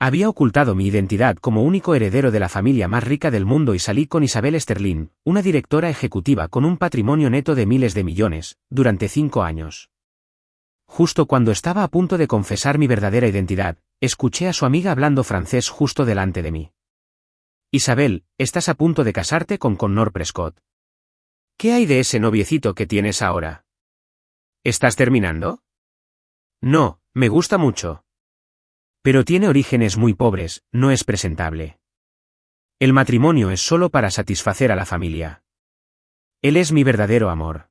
Había ocultado mi identidad como único heredero de la familia más rica del mundo y salí con Isabel Sterling, una directora ejecutiva con un patrimonio neto de miles de millones, durante 5 años. Justo cuando estaba a punto de confesar mi verdadera identidad, escuché a su amiga hablando francés justo delante de mí. Isabel, estás a punto de casarte con Connor Prescott. ¿Qué hay de ese noviecito que tienes ahora? ¿Estás terminando? No, me gusta mucho. Pero tiene orígenes muy pobres, no es presentable. El matrimonio es solo para satisfacer a la familia. Él es mi verdadero amor.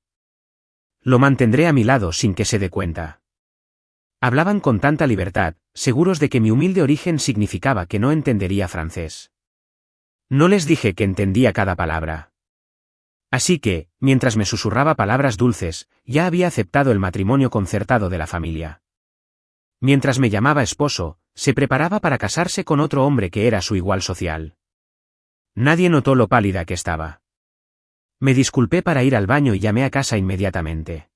Lo mantendré a mi lado sin que se dé cuenta. Hablaban con tanta libertad, seguros de que mi humilde origen significaba que no entendería francés. No les dije que entendía cada palabra. Así que, mientras me susurraba palabras dulces, ya había aceptado el matrimonio concertado de la familia. Mientras me llamaba esposo, se preparaba para casarse con otro hombre que era su igual social. Nadie notó lo pálida que estaba. Me disculpé para ir al baño y llamé a casa inmediatamente.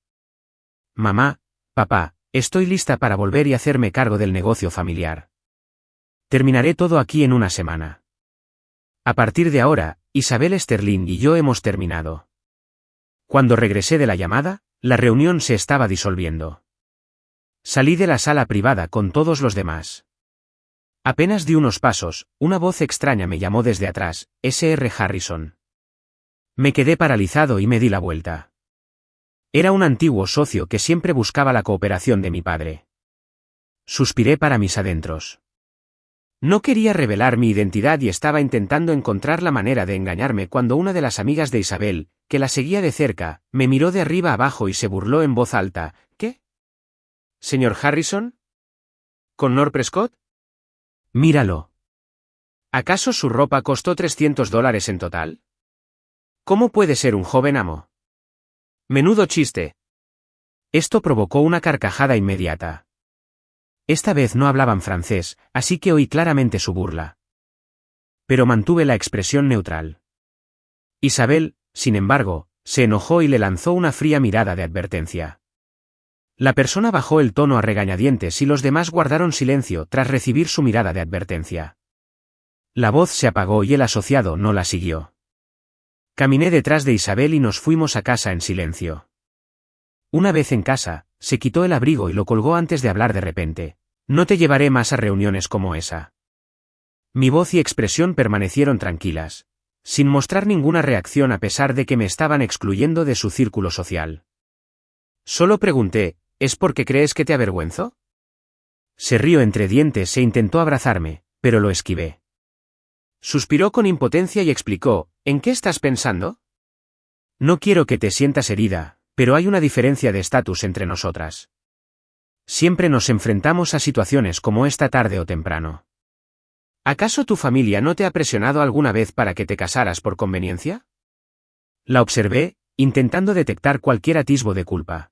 Mamá, papá, estoy lista para volver y hacerme cargo del negocio familiar. Terminaré todo aquí en una semana. A partir de ahora, Isabel Sterling y yo hemos terminado. Cuando regresé de la llamada, la reunión se estaba disolviendo. Salí de la sala privada con todos los demás. Apenas di unos pasos, una voz extraña me llamó desde atrás, Sr. Harrison. Me quedé paralizado y me di la vuelta. Era un antiguo socio que siempre buscaba la cooperación de mi padre. Suspiré para mis adentros. No quería revelar mi identidad y estaba intentando encontrar la manera de engañarme cuando una de las amigas de Isabel, que la seguía de cerca, me miró de arriba abajo y se burló en voz alta. ¿Qué? ¿Señor Harrison? ¿Connor Prescott? Míralo. ¿Acaso su ropa costó $300 en total? ¿Cómo puede ser un joven amo? Menudo chiste. Esto provocó una carcajada inmediata. Esta vez no hablaban francés, así que oí claramente su burla. Pero mantuve la expresión neutral. Isabel, sin embargo, se enojó y le lanzó una fría mirada de advertencia. La persona bajó el tono a regañadientes y los demás guardaron silencio tras recibir su mirada de advertencia. La voz se apagó y el asociado no la siguió. Caminé detrás de Isabel y nos fuimos a casa en silencio. Una vez en casa, se quitó el abrigo y lo colgó antes de hablar de repente. No te llevaré más a reuniones como esa. Mi voz y expresión permanecieron tranquilas, sin mostrar ninguna reacción a pesar de que me estaban excluyendo de su círculo social. Solo pregunté, ¿es porque crees que te avergüenzo? Se rió entre dientes e intentó abrazarme, pero lo esquivé. Suspiró con impotencia y explicó, ¿en qué estás pensando? No quiero que te sientas herida, pero hay una diferencia de estatus entre nosotras. Siempre nos enfrentamos a situaciones como esta tarde o temprano. ¿Acaso tu familia no te ha presionado alguna vez para que te casaras por conveniencia? La observé, intentando detectar cualquier atisbo de culpa.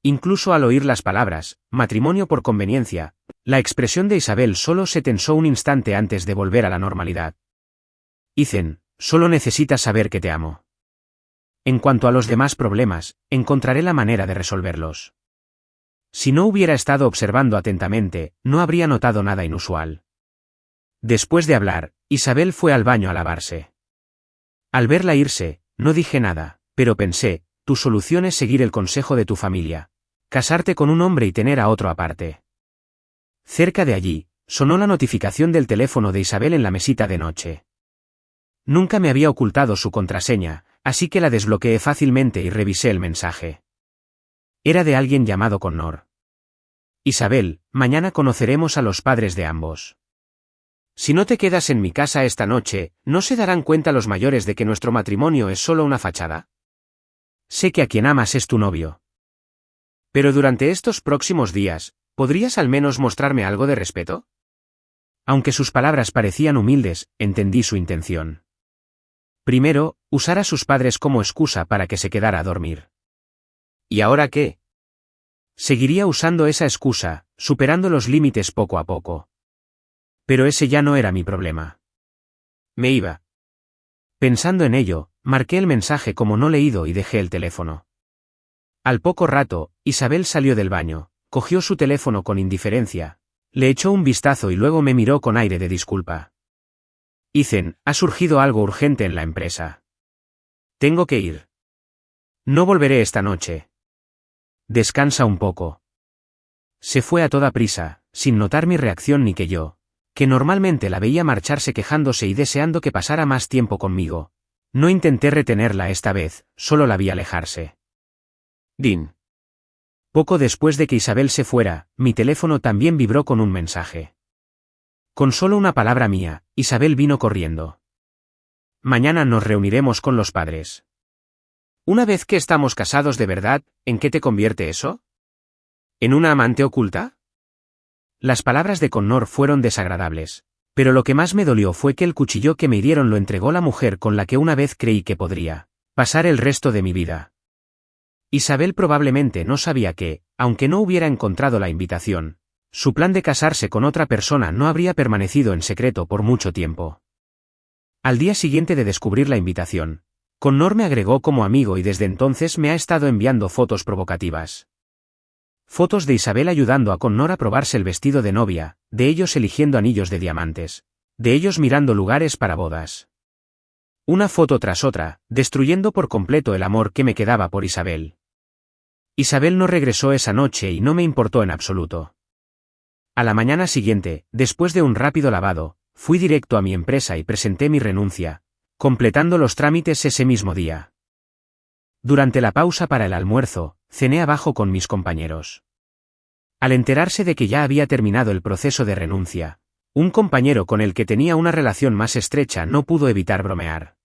Incluso al oír las palabras, matrimonio por conveniencia, la expresión de Isabel solo se tensó un instante antes de volver a la normalidad. Ethan, solo necesitas saber que te amo. En cuanto a los demás problemas, encontraré la manera de resolverlos. Si no hubiera estado observando atentamente, no habría notado nada inusual. Después de hablar, Isabel fue al baño a lavarse. Al verla irse, no dije nada, pero pensé, tu solución es seguir el consejo de tu familia. Casarte con un hombre y tener a otro aparte. Cerca de allí, sonó la notificación del teléfono de Isabel en la mesita de noche. Nunca me había ocultado su contraseña, así que la desbloqueé fácilmente y revisé el mensaje. Era de alguien llamado Connor. Isabel, mañana conoceremos a los padres de ambos. Si no te quedas en mi casa esta noche, ¿no se darán cuenta los mayores de que nuestro matrimonio es solo una fachada? Sé que a quien amas es tu novio. Pero durante estos próximos días, ¿podrías al menos mostrarme algo de respeto? Aunque sus palabras parecían humildes, entendí su intención. Primero, usar a sus padres como excusa para que se quedara a dormir. ¿Y ahora qué? Seguiría usando esa excusa, superando los límites poco a poco. Pero ese ya no era mi problema. Me iba. Pensando en ello, marqué el mensaje como no leído y dejé el teléfono. Al poco rato, Isabel salió del baño, cogió su teléfono con indiferencia, Le echó un vistazo y luego me miró con aire de disculpa. Ethan, ha surgido algo urgente en la empresa. Tengo que ir. No volveré esta noche. Descansa un poco. Se fue a toda prisa, sin notar mi reacción ni que yo, que normalmente la veía marcharse quejándose y deseando que pasara más tiempo conmigo. No intenté retenerla esta vez, solo la vi alejarse. Din. Poco después de que Isabel se fuera, mi teléfono también vibró con un mensaje. Con solo una palabra mía, Isabel vino corriendo. Mañana nos reuniremos con los padres. Una vez que estamos casados de verdad, ¿en qué te convierte eso? ¿En una amante oculta? Las palabras de Connor fueron desagradables, pero lo que más me dolió fue que el cuchillo que me hirieron lo entregó la mujer con la que una vez creí que podría pasar el resto de mi vida. Isabel probablemente no sabía que, aunque no hubiera encontrado la invitación, su plan de casarse con otra persona no habría permanecido en secreto por mucho tiempo. Al día siguiente de descubrir la invitación, Connor me agregó como amigo y desde entonces me ha estado enviando fotos provocativas. Fotos de Isabel ayudando a Connor a probarse el vestido de novia, de ellos eligiendo anillos de diamantes, de ellos mirando lugares para bodas. Una foto tras otra, destruyendo por completo el amor que me quedaba por Isabel. Isabel no regresó esa noche y no me importó en absoluto. A la mañana siguiente, después de un rápido lavado, fui directo a mi empresa y presenté mi renuncia, completando los trámites ese mismo día. Durante la pausa para el almuerzo, cené abajo con mis compañeros. Al enterarse de que ya había terminado el proceso de renuncia, un compañero con el que tenía una relación más estrecha no pudo evitar bromear.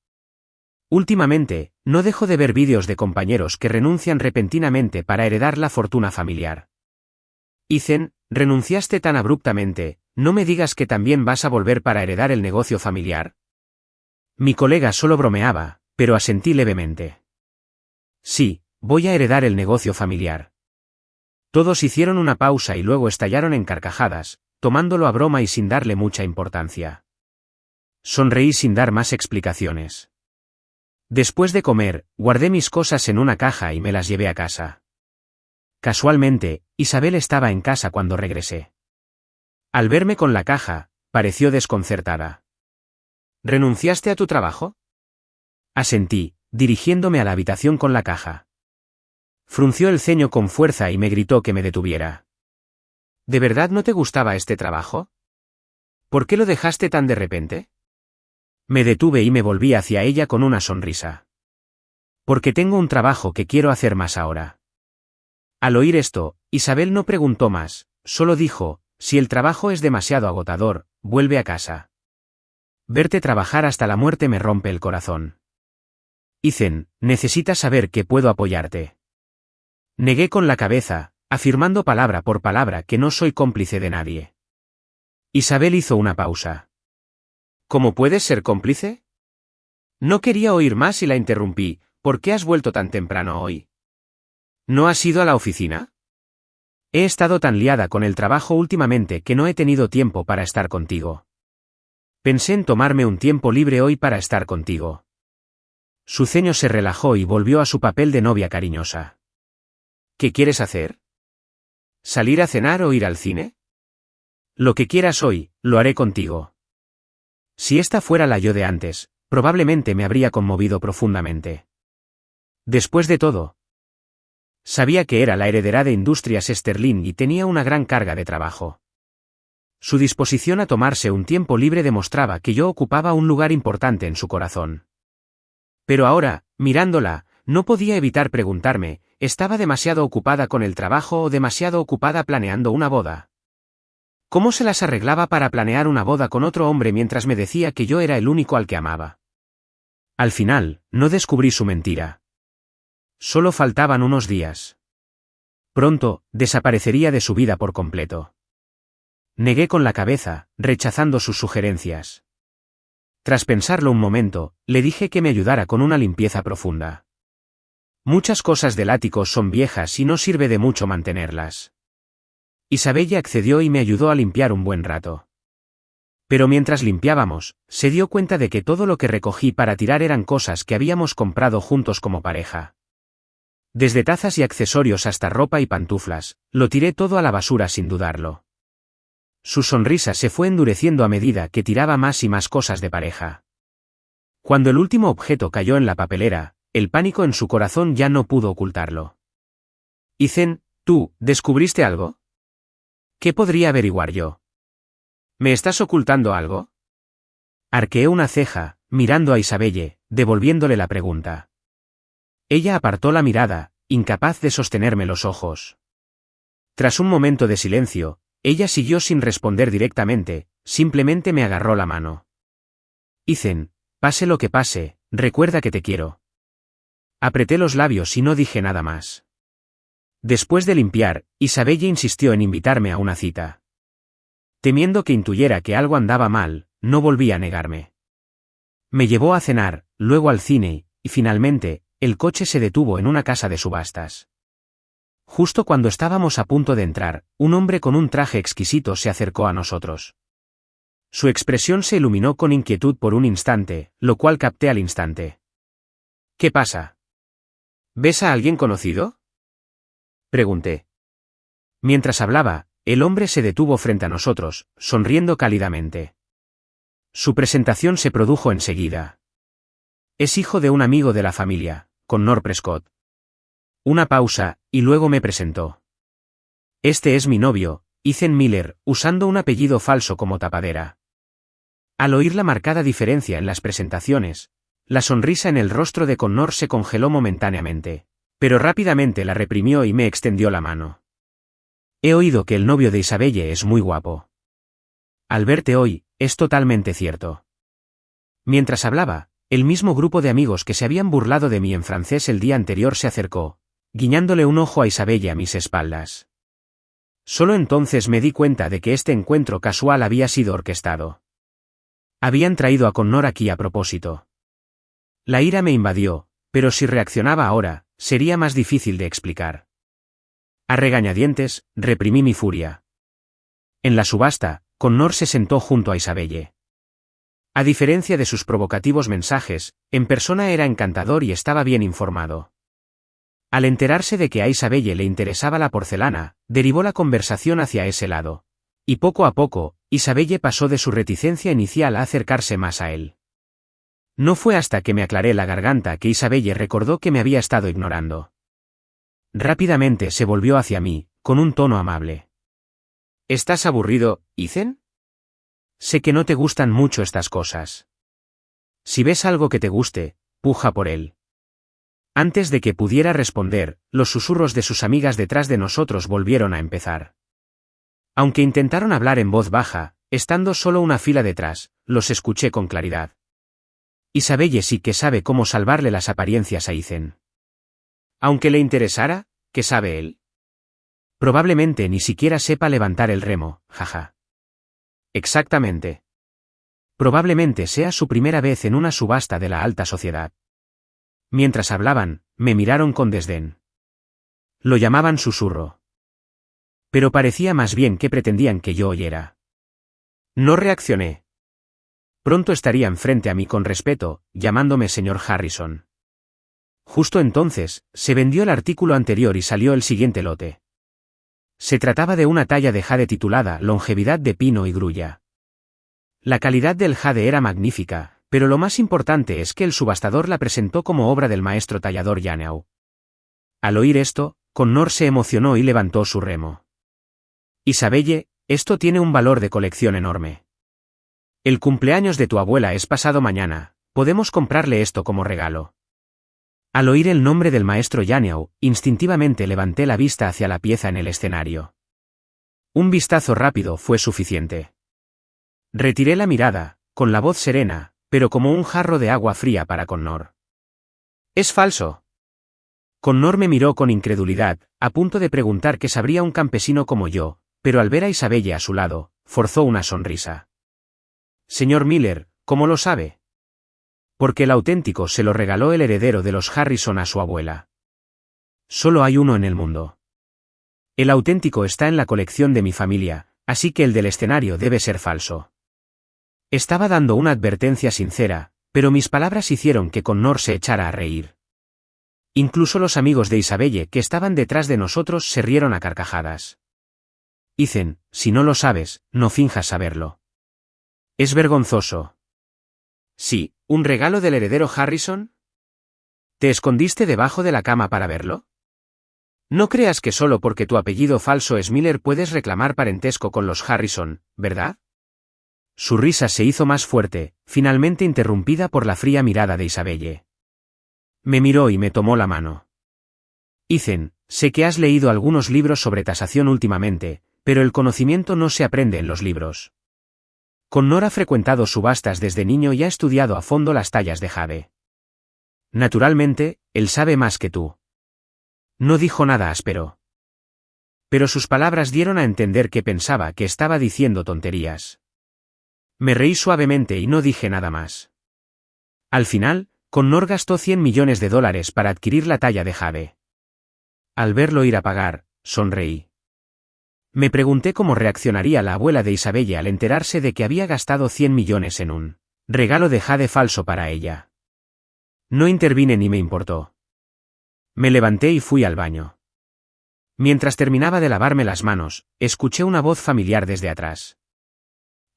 Últimamente, no dejo de ver vídeos de compañeros que renuncian repentinamente para heredar la fortuna familiar. Ethan, renunciaste tan abruptamente, no me digas que también vas a volver para heredar el negocio familiar. Mi colega solo bromeaba, pero asentí levemente. Sí, voy a heredar el negocio familiar. Todos hicieron una pausa y luego estallaron en carcajadas, tomándolo a broma y sin darle mucha importancia. Sonreí sin dar más explicaciones. Después de comer, guardé mis cosas en una caja y me las llevé a casa. Casualmente, Isabel estaba en casa cuando regresé. Al verme con la caja, pareció desconcertada. ¿Renunciaste a tu trabajo? Asentí, dirigiéndome a la habitación con la caja. Frunció el ceño con fuerza y me gritó que me detuviera. ¿De verdad no te gustaba este trabajo? ¿Por qué lo dejaste tan de repente? Me detuve y me volví hacia ella con una sonrisa. Porque tengo un trabajo que quiero hacer más ahora. Al oír esto, Isabel no preguntó más, solo dijo, si el trabajo es demasiado agotador, vuelve a casa. Verte trabajar hasta la muerte me rompe el corazón. Ethan, necesitas saber que puedo apoyarte. Negué con la cabeza, afirmando palabra por palabra que no soy cómplice de nadie. Isabel hizo una pausa. ¿Cómo puedes ser cómplice? No quería oír más y la interrumpí. ¿Por qué has vuelto tan temprano hoy? ¿No has ido a la oficina? He estado tan liada con el trabajo últimamente que no he tenido tiempo para estar contigo. Pensé en tomarme un tiempo libre hoy para estar contigo. Su ceño se relajó y volvió a su papel de novia cariñosa. ¿Qué quieres hacer? ¿Salir a cenar o ir al cine? Lo que quieras hoy, lo haré contigo. Si esta fuera la yo de antes, probablemente me habría conmovido profundamente. Después de todo, sabía que era la heredera de Industrias Sterling y tenía una gran carga de trabajo. Su disposición a tomarse un tiempo libre demostraba que yo ocupaba un lugar importante en su corazón. Pero ahora, mirándola, no podía evitar preguntarme, ¿estaba demasiado ocupada con el trabajo o demasiado ocupada planeando una boda? ¿Cómo se las arreglaba para planear una boda con otro hombre mientras me decía que yo era el único al que amaba? Al final, no descubrí su mentira. Solo faltaban unos días. Pronto, desaparecería de su vida por completo. Negué con la cabeza, rechazando sus sugerencias. Tras pensarlo un momento, le dije que me ayudara con una limpieza profunda. Muchas cosas del ático son viejas y no sirve de mucho mantenerlas. Isabella accedió y me ayudó a limpiar un buen rato. Pero mientras limpiábamos, se dio cuenta de que todo lo que recogí para tirar eran cosas que habíamos comprado juntos como pareja. Desde tazas y accesorios hasta ropa y pantuflas, lo tiré todo a la basura sin dudarlo. Su sonrisa se fue endureciendo a medida que tiraba más y más cosas de pareja. Cuando el último objeto cayó en la papelera, el pánico en su corazón ya no pudo ocultarlo. Ethan, ¿tú descubriste algo? ¿Qué podría averiguar yo? ¿Me estás ocultando algo? Arqueé una ceja, mirando a Isabelle, devolviéndole la pregunta. Ella apartó la mirada, incapaz de sostenerme los ojos. Tras un momento de silencio, ella siguió sin responder directamente, simplemente me agarró la mano. Ethan, pase lo que pase, recuerda que te quiero. Apreté los labios y no dije nada más. Después de limpiar, Isabelle insistió en invitarme a una cita. Temiendo que intuyera que algo andaba mal, no volví a negarme. Me llevó a cenar, luego al cine, y finalmente, el coche se detuvo en una casa de subastas. Justo cuando estábamos a punto de entrar, un hombre con un traje exquisito se acercó a nosotros. Su expresión se iluminó con inquietud por un instante, lo cual capté al instante. ¿Qué pasa? ¿Ves a alguien conocido? Pregunté. Mientras hablaba, el hombre se detuvo frente a nosotros, sonriendo cálidamente. Su presentación se produjo enseguida. Es hijo de un amigo de la familia, Connor Prescott. Una pausa, y luego me presentó. Este es mi novio, Ethan Miller, usando un apellido falso como tapadera. Al oír la marcada diferencia en las presentaciones, la sonrisa en el rostro de Connor se congeló momentáneamente, pero rápidamente la reprimió y me extendió la mano. He oído que el novio de Isabelle es muy guapo. Al verte hoy, es totalmente cierto. Mientras hablaba, el mismo grupo de amigos que se habían burlado de mí en francés el día anterior se acercó, guiñándole un ojo a Isabelle a mis espaldas. Solo entonces me di cuenta de que este encuentro casual había sido orquestado. Habían traído a Connor aquí a propósito. La ira me invadió, pero si reaccionaba ahora, sería más difícil de explicar. A regañadientes, reprimí mi furia. En la subasta, Connor se sentó junto a Isabelle. A diferencia de sus provocativos mensajes, en persona era encantador y estaba bien informado. Al enterarse de que a Isabelle le interesaba la porcelana, derivó la conversación hacia ese lado. Y poco a poco, Isabelle pasó de su reticencia inicial a acercarse más a él. No fue hasta que me aclaré la garganta que Isabelle recordó que me había estado ignorando. Rápidamente se volvió hacia mí, con un tono amable. ¿Estás aburrido, Ethan? Sé que no te gustan mucho estas cosas. Si ves algo que te guste, puja por él. Antes de que pudiera responder, los susurros de sus amigas detrás de nosotros volvieron a empezar. Aunque intentaron hablar en voz baja, estando solo una fila detrás, los escuché con claridad. Isabelle sí que sabe cómo salvarle las apariencias a Ethan. Aunque le interesara, ¿qué sabe él? Probablemente ni siquiera sepa levantar el remo, jaja. Exactamente. Probablemente sea su primera vez en una subasta de la alta sociedad. Mientras hablaban, me miraron con desdén. Lo llamaban susurro. Pero parecía más bien que pretendían que yo oyera. No reaccioné. Pronto estarían frente a mí con respeto, llamándome señor Harrison. Justo entonces, se vendió el artículo anterior y salió el siguiente lote. Se trataba de una talla de jade titulada Longevidad de Pino y Grulla. La calidad del jade era magnífica, pero lo más importante es que el subastador la presentó como obra del maestro tallador Janeu. Al oír esto, Connor se emocionó y levantó su remo. Isabelle, esto tiene un valor de colección enorme. El cumpleaños de tu abuela es pasado mañana, podemos comprarle esto como regalo. Al oír el nombre del maestro Janeu, instintivamente levanté la vista hacia la pieza en el escenario. Un vistazo rápido fue suficiente. Retiré la mirada, con la voz serena, pero como un jarro de agua fría para Connor. ¿Es falso? Connor me miró con incredulidad, a punto de preguntar qué sabría un campesino como yo, pero al ver a Isabelle a su lado, forzó una sonrisa. Señor Miller, ¿cómo lo sabe? Porque el auténtico se lo regaló el heredero de los Harrison a su abuela. Solo hay uno en el mundo. El auténtico está en la colección de mi familia, así que el del escenario debe ser falso. Estaba dando una advertencia sincera, pero mis palabras hicieron que Connor se echara a reír. Incluso los amigos de Isabelle que estaban detrás de nosotros se rieron a carcajadas. Ethan, si no lo sabes, no finjas saberlo. Es vergonzoso. Sí, ¿un regalo del heredero Harrison? ¿Te escondiste debajo de la cama para verlo? No creas que solo porque tu apellido falso es Miller puedes reclamar parentesco con los Harrison, ¿verdad? Su risa se hizo más fuerte, finalmente interrumpida por la fría mirada de Isabelle. Me miró y me tomó la mano. Ethan, sé que has leído algunos libros sobre tasación últimamente, pero el conocimiento no se aprende en los libros. Connor ha frecuentado subastas desde niño y ha estudiado a fondo las tallas de jade. Naturalmente, él sabe más que tú. No dijo nada áspero. Pero sus palabras dieron a entender que pensaba que estaba diciendo tonterías. Me reí suavemente y no dije nada más. Al final, Connor gastó $100 millones para adquirir la talla de jade. Al verlo ir a pagar, sonreí. Me pregunté cómo reaccionaría la abuela de Isabelle al enterarse de que había gastado 100 millones en un regalo de jade falso para ella. No intervine ni me importó. Me levanté y fui al baño. Mientras terminaba de lavarme las manos, escuché una voz familiar desde atrás.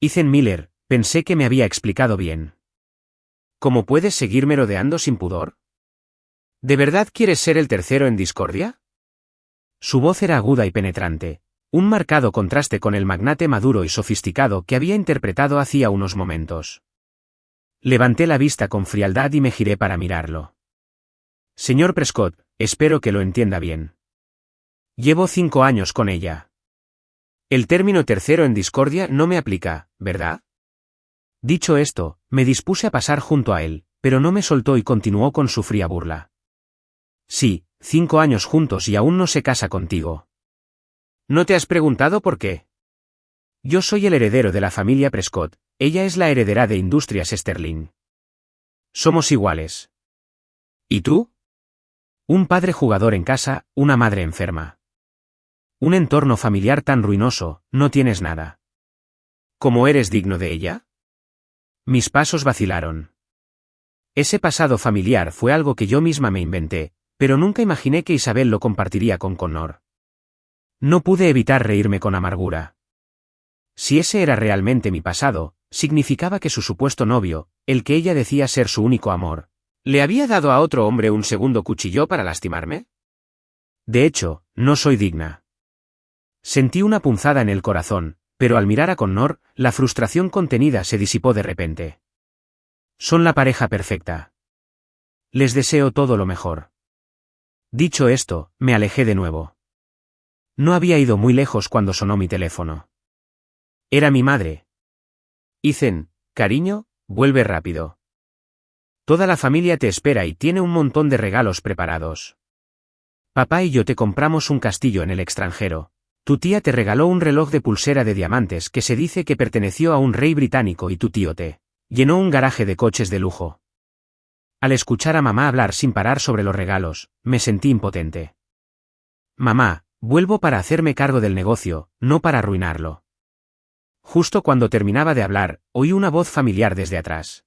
Ethan Miller, pensé que me había explicado bien. ¿Cómo puedes seguir merodeando sin pudor? ¿De verdad quieres ser el tercero en discordia? Su voz era aguda y penetrante, un marcado contraste con el magnate maduro y sofisticado que había interpretado hacía unos momentos. Levanté la vista con frialdad y me giré para mirarlo. Señor Prescott, espero que lo entienda bien. Llevo 5 años con ella. El término tercero en discordia no me aplica, ¿verdad? Dicho esto, me dispuse a pasar junto a él, pero no me soltó y continuó con su fría burla. Sí, 5 años juntos y aún no se casa contigo. ¿No te has preguntado por qué? Yo soy el heredero de la familia Prescott, ella es la heredera de Industrias Sterling. Somos iguales. ¿Y tú? Un padre jugador en casa, una madre enferma. Un entorno familiar tan ruinoso, no tienes nada. ¿Cómo eres digno de ella? Mis pasos vacilaron. Ese pasado familiar fue algo que yo misma me inventé, pero nunca imaginé que Isabel lo compartiría con Connor. No pude evitar reírme con amargura. Si ese era realmente mi pasado, significaba que su supuesto novio, el que ella decía ser su único amor, ¿le había dado a otro hombre un segundo cuchillo para lastimarme? De hecho, no soy digna. Sentí una punzada en el corazón, pero al mirar a Connor, la frustración contenida se disipó de repente. Son la pareja perfecta. Les deseo todo lo mejor. Dicho esto, me alejé de nuevo. No había ido muy lejos cuando sonó mi teléfono. Era mi madre. Ethan, cariño, vuelve rápido. Toda la familia te espera y tiene un montón de regalos preparados. Papá y yo te compramos un castillo en el extranjero. Tu tía te regaló un reloj de pulsera de diamantes que se dice que perteneció a un rey británico y tu tío te llenó un garaje de coches de lujo. Al escuchar a mamá hablar sin parar sobre los regalos, me sentí impotente. Mamá, vuelvo para hacerme cargo del negocio, no para arruinarlo. Justo cuando terminaba de hablar, oí una voz familiar desde atrás.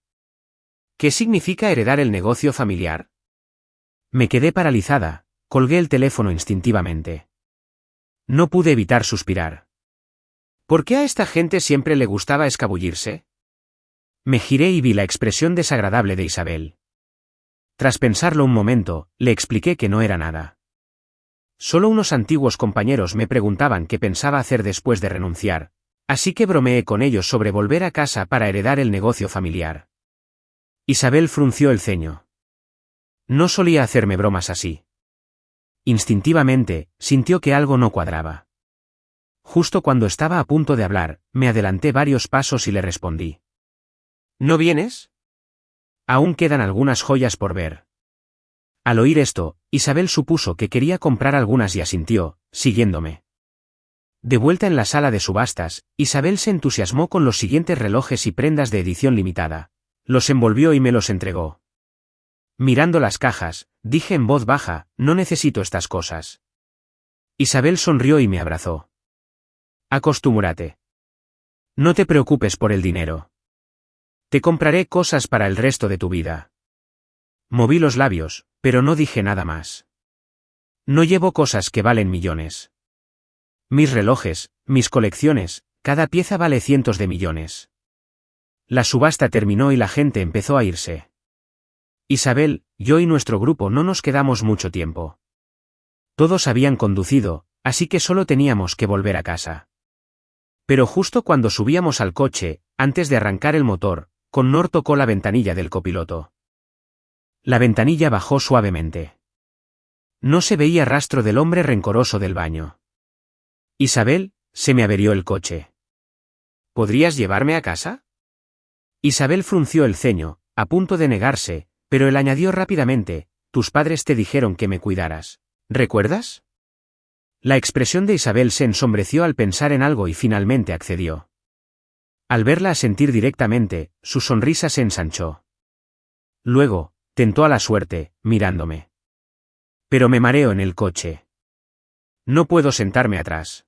¿Qué significa heredar el negocio familiar? Me quedé paralizada, colgué el teléfono instintivamente. No pude evitar suspirar. ¿Por qué a esta gente siempre le gustaba escabullirse? Me giré y vi la expresión desagradable de Isabel. Tras pensarlo un momento, le expliqué que no era nada. Solo unos antiguos compañeros me preguntaban qué pensaba hacer después de renunciar, así que bromeé con ellos sobre volver a casa para heredar el negocio familiar. Isabel frunció el ceño. No solía hacerme bromas así. Instintivamente, sintió que algo no cuadraba. Justo cuando estaba a punto de hablar, me adelanté varios pasos y le respondí. ¿No vienes? Aún quedan algunas joyas por ver. Al oír esto, Isabel supuso que quería comprar algunas y asintió, siguiéndome. De vuelta en la sala de subastas, Isabel se entusiasmó con los siguientes relojes y prendas de edición limitada. Los envolvió y me los entregó. Mirando las cajas, dije en voz baja, no necesito estas cosas. Isabel sonrió y me abrazó. Acostúmbrate. No te preocupes por el dinero. Te compraré cosas para el resto de tu vida. Moví los labios, pero no dije nada más. No llevo cosas que valen millones. Mis relojes, Mis colecciones, cada pieza vale cientos de millones. La subasta terminó y la gente empezó a irse. Isabel, yo y nuestro grupo no nos quedamos mucho tiempo. Todos habían conducido, así que solo teníamos que volver a casa. Pero justo cuando subíamos al coche, antes de arrancar el motor, Connor tocó la ventanilla del copiloto. La ventanilla bajó suavemente. No se veía rastro del hombre rencoroso del baño. Isabel, se me averió el coche. ¿Podrías llevarme a casa? Isabel frunció el ceño, a punto de negarse, pero él añadió rápidamente, tus padres te dijeron que me cuidaras. ¿Recuerdas? La expresión de Isabel se ensombreció al pensar en algo y finalmente accedió. Al verla asentir directamente, su sonrisa se ensanchó. Luego, tentó a la suerte, mirándome. Pero me mareo en el coche. No puedo sentarme atrás.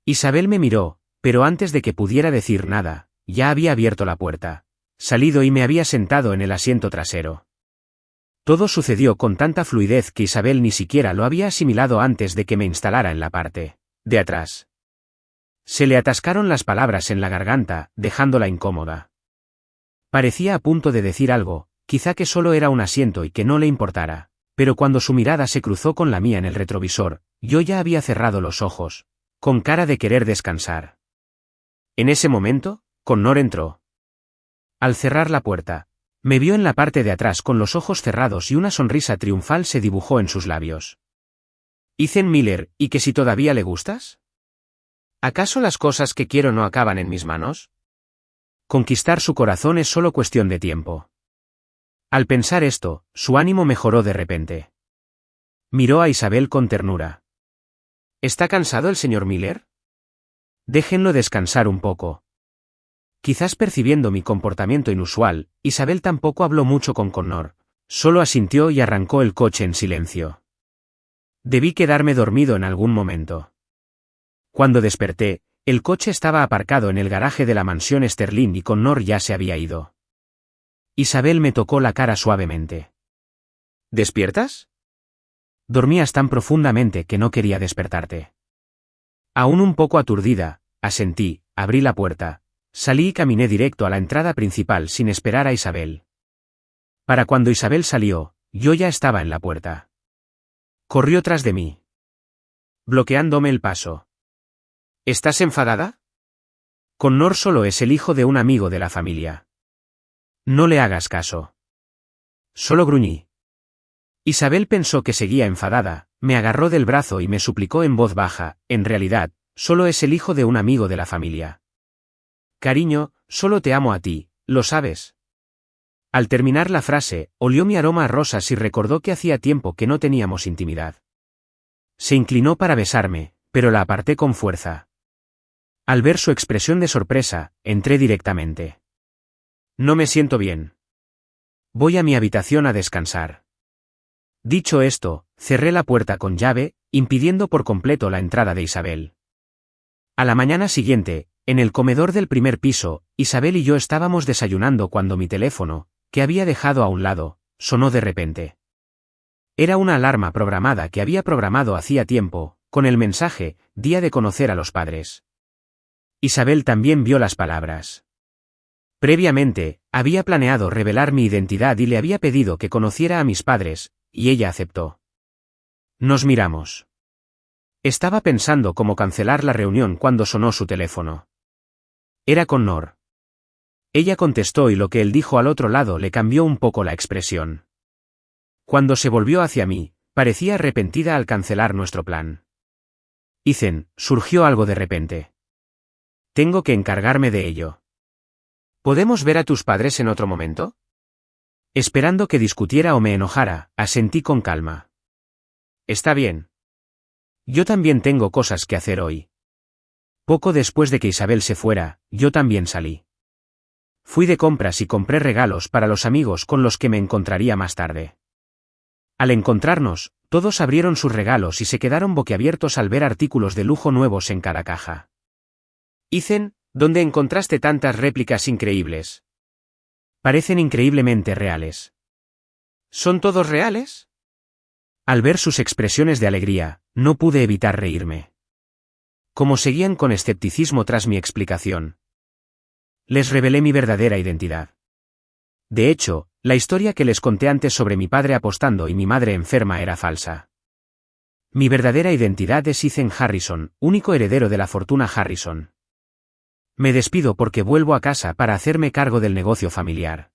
Isabel me miró, pero antes de que pudiera decir nada, ya había abierto la puerta, salido y me había sentado en el asiento trasero. Todo sucedió con tanta fluidez que Isabel ni siquiera lo había asimilado antes de que me instalara en la parte de atrás. Se le atascaron las palabras en la garganta, dejándola incómoda. Parecía a punto de decir algo, quizá que solo era un asiento y que no le importara, pero cuando su mirada se cruzó con la mía en el retrovisor, yo ya había cerrado los ojos, con cara de querer descansar. En ese momento, Connor entró. Al cerrar la puerta, me vio en la parte de atrás con los ojos cerrados y una sonrisa triunfal se dibujó en sus labios. Ethan Miller, ¿y que si todavía le gustas? ¿Acaso las cosas que quiero no acaban en mis manos? Conquistar su corazón es solo cuestión de tiempo. Al pensar esto, su ánimo mejoró de repente. Miró a Isabel con ternura. ¿Está cansado el señor Miller? Déjenlo descansar un poco. Quizás percibiendo mi comportamiento inusual, Isabel tampoco habló mucho con Connor, solo asintió y arrancó el coche en silencio. Debí quedarme dormido en algún momento. Cuando desperté, el coche estaba aparcado en el garaje de la mansión Sterling y Connor ya se había ido. Isabel me tocó la cara suavemente. ¿Despiertas? Dormías tan profundamente que no quería despertarte. Aún un poco aturdida, asentí, abrí la puerta, salí y caminé directo a la entrada principal sin esperar a Isabel. Para cuando Isabel salió, yo ya estaba en la puerta. Corrió tras de mí, bloqueándome el paso. ¿Estás enfadada? Connor solo es el hijo de un amigo de la familia. No le hagas caso. Solo gruñí. Isabel pensó que seguía enfadada, me agarró del brazo y me suplicó en voz baja, en realidad, solo es el hijo de un amigo de la familia. Cariño, solo te amo a ti, ¿lo sabes? Al terminar la frase, olió mi aroma a rosas y recordó que hacía tiempo que no teníamos intimidad. Se inclinó para besarme, pero la aparté con fuerza. Al ver su expresión de sorpresa, entré directamente. No me siento bien. Voy a mi habitación a descansar. Dicho esto, cerré la puerta con llave, impidiendo por completo la entrada de Isabel. A la mañana siguiente, en el comedor del primer piso, Isabel y yo estábamos desayunando cuando mi teléfono, que había dejado a un lado, sonó de repente. Era una alarma programada que había programado hacía tiempo, con el mensaje, día de conocer a los padres. Isabel también vio las palabras. Previamente, había planeado revelar mi identidad y le había pedido que conociera a mis padres, y ella aceptó. Nos miramos. Estaba pensando cómo cancelar la reunión cuando sonó su teléfono. Era Connor. Ella contestó y lo que él dijo al otro lado le cambió un poco la expresión. Cuando se volvió hacia mí, parecía arrepentida al cancelar nuestro plan. Ethan, surgió algo de repente. Tengo que encargarme de ello. ¿Podemos ver a tus padres en otro momento? Esperando que discutiera o me enojara, asentí con calma. Está bien. Yo también tengo cosas que hacer hoy. Poco después de que Isabel se fuera, yo también salí. Fui de compras y compré regalos para los amigos con los que me encontraría más tarde. Al encontrarnos, todos abrieron sus regalos y se quedaron boquiabiertos al ver artículos de lujo nuevos en cada caja. Ethan, ¿dónde encontraste tantas réplicas increíbles? Parecen increíblemente reales. ¿Son todos reales? Al ver sus expresiones de alegría, no pude evitar reírme. Como seguían con escepticismo tras mi explicación. Les revelé mi verdadera identidad. De hecho, la historia que les conté antes sobre mi padre apostando y mi madre enferma era falsa. Mi verdadera identidad es Ethan Harrison, único heredero de la fortuna Harrison. Me despido porque vuelvo a casa para hacerme cargo del negocio familiar.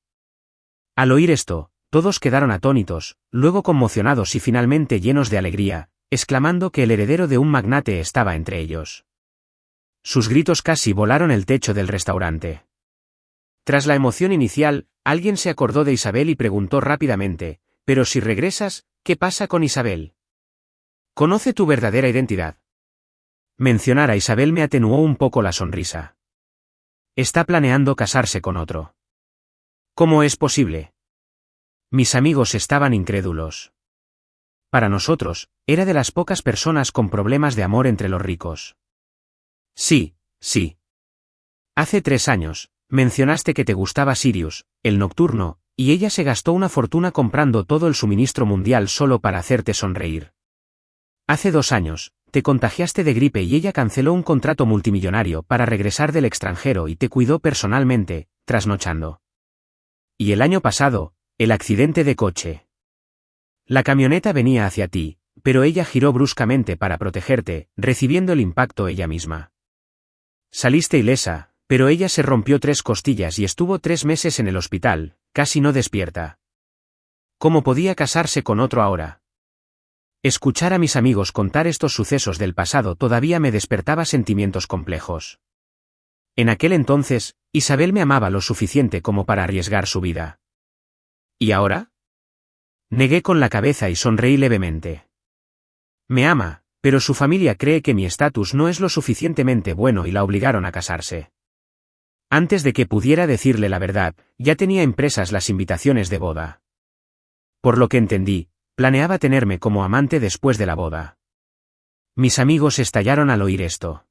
Al oír esto, todos quedaron atónitos, luego conmocionados y finalmente llenos de alegría, exclamando que el heredero de un magnate estaba entre ellos. Sus gritos casi volaron el techo del restaurante. Tras la emoción inicial, alguien se acordó de Isabel y preguntó rápidamente, «Pero si regresas, ¿qué pasa con Isabel? ¿Conoce tu verdadera identidad?» Mencionar a Isabel me atenuó un poco la sonrisa. Está planeando casarse con otro. ¿Cómo es posible? Mis amigos estaban incrédulos. Para nosotros, era de las pocas personas con problemas de amor entre los ricos. Sí, sí. Hace 3 años, mencionaste que te gustaba Sirius, el nocturno, y ella se gastó una fortuna comprando todo el suministro mundial solo para hacerte sonreír. Hace 2 años, te contagiaste de gripe y ella canceló un contrato multimillonario para regresar del extranjero y te cuidó personalmente, trasnochando. Y el año pasado, el accidente de coche. La camioneta venía hacia ti, pero ella giró bruscamente para protegerte, recibiendo el impacto ella misma. Saliste ilesa, pero ella se rompió 3 costillas y estuvo 3 meses en el hospital, casi no despierta. ¿Cómo podía casarse con otro ahora? Escuchar a mis amigos contar estos sucesos del pasado todavía me despertaba sentimientos complejos. En aquel entonces, Isabel me amaba lo suficiente como para arriesgar su vida. ¿Y ahora? Negué con la cabeza y sonreí levemente. Me ama, pero su familia cree que mi estatus no es lo suficientemente bueno y la obligaron a casarse. Antes de que pudiera decirle la verdad, ya tenía impresas las invitaciones de boda. Por lo que entendí, planeaba tenerme como amante después de la boda. Mis amigos estallaron al oír esto.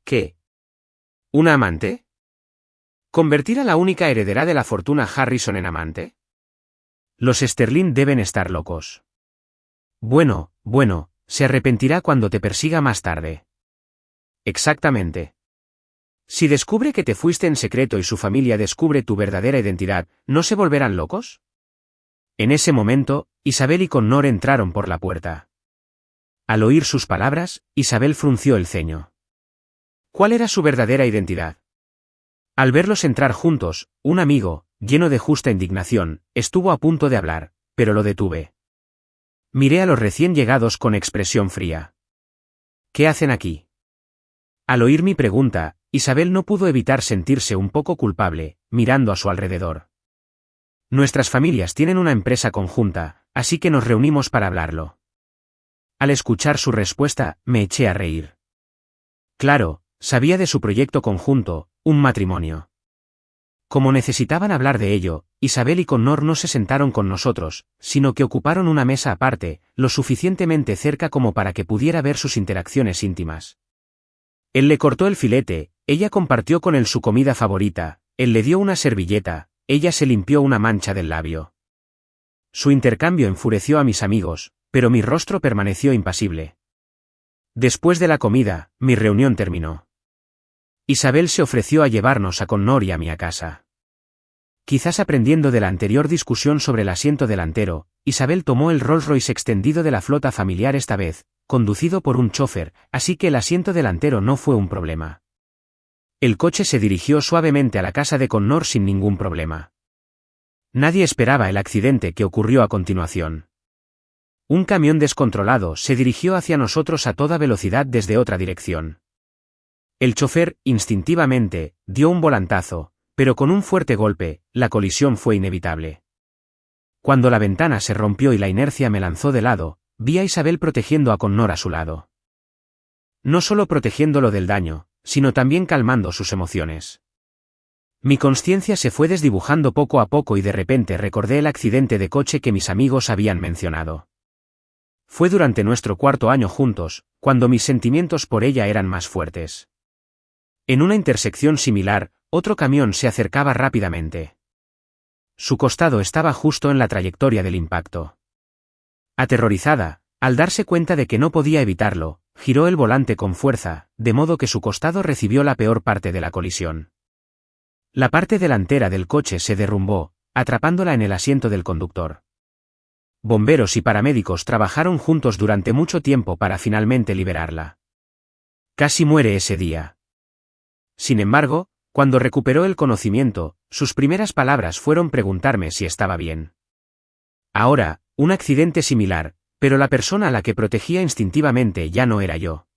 ¿Qué? ¿Una amante? ¿Convertir a la única heredera de la fortuna Harrison en amante? Los Sterling deben estar locos. Bueno, se arrepentirá cuando te persiga más tarde. Exactamente. Si descubre que te fuiste en secreto y su familia descubre tu verdadera identidad, ¿no se volverán locos? En ese momento, Isabel y Connor entraron por la puerta. Al oír sus palabras, Isabel frunció el ceño. ¿Cuál era su verdadera identidad? Al verlos entrar juntos, un amigo, lleno de justa indignación, estuvo a punto de hablar, pero lo detuve. Miré a los recién llegados con expresión fría. ¿Qué hacen aquí? Al oír mi pregunta, Isabel no pudo evitar sentirse un poco culpable, mirando a su alrededor. Nuestras familias tienen una empresa conjunta, así que nos reunimos para hablarlo. Al escuchar su respuesta, me eché a reír. Claro, sabía de su proyecto conjunto, un matrimonio. Como necesitaban hablar de ello, Isabel y Connor no se sentaron con nosotros, sino que ocuparon una mesa aparte, lo suficientemente cerca como para que pudiera ver sus interacciones íntimas. Él le cortó el filete, ella compartió con él su comida favorita, él le dio una servilleta, ella se limpió una mancha del labio. Su intercambio enfureció a mis amigos, pero mi rostro permaneció impasible. Después de la comida, mi reunión terminó. Isabel se ofreció a llevarnos a Connor y a mí a casa. Quizás aprendiendo de la anterior discusión sobre el asiento delantero, Isabel tomó el Rolls Royce extendido de la flota familiar esta vez, conducido por un chofer, así que el asiento delantero no fue un problema. El coche se dirigió suavemente a la casa de Connor sin ningún problema. Nadie esperaba el accidente que ocurrió a continuación. Un camión descontrolado se dirigió hacia nosotros a toda velocidad desde otra dirección. El chofer, instintivamente, dio un volantazo, pero con un fuerte golpe, la colisión fue inevitable. Cuando la ventana se rompió y la inercia me lanzó de lado, vi a Isabel protegiendo a Connor a su lado. No solo protegiéndolo del daño, sino también calmando sus emociones. Mi consciencia se fue desdibujando poco a poco y de repente recordé el accidente de coche que mis amigos habían mencionado. Fue durante nuestro 4º año juntos, cuando mis sentimientos por ella eran más fuertes. En una intersección similar, otro camión se acercaba rápidamente. Su costado estaba justo en la trayectoria del impacto. Aterrorizada, al darse cuenta de que no podía evitarlo, giró el volante con fuerza, de modo que su costado recibió la peor parte de la colisión. La parte delantera del coche se derrumbó, atrapándola en el asiento del conductor. Bomberos y paramédicos trabajaron juntos durante mucho tiempo para finalmente liberarla. Casi muere ese día. Sin embargo, cuando recuperó el conocimiento, sus primeras palabras fueron preguntarme si estaba bien. Ahora, un accidente similar, pero la persona a la que protegía instintivamente ya no era yo.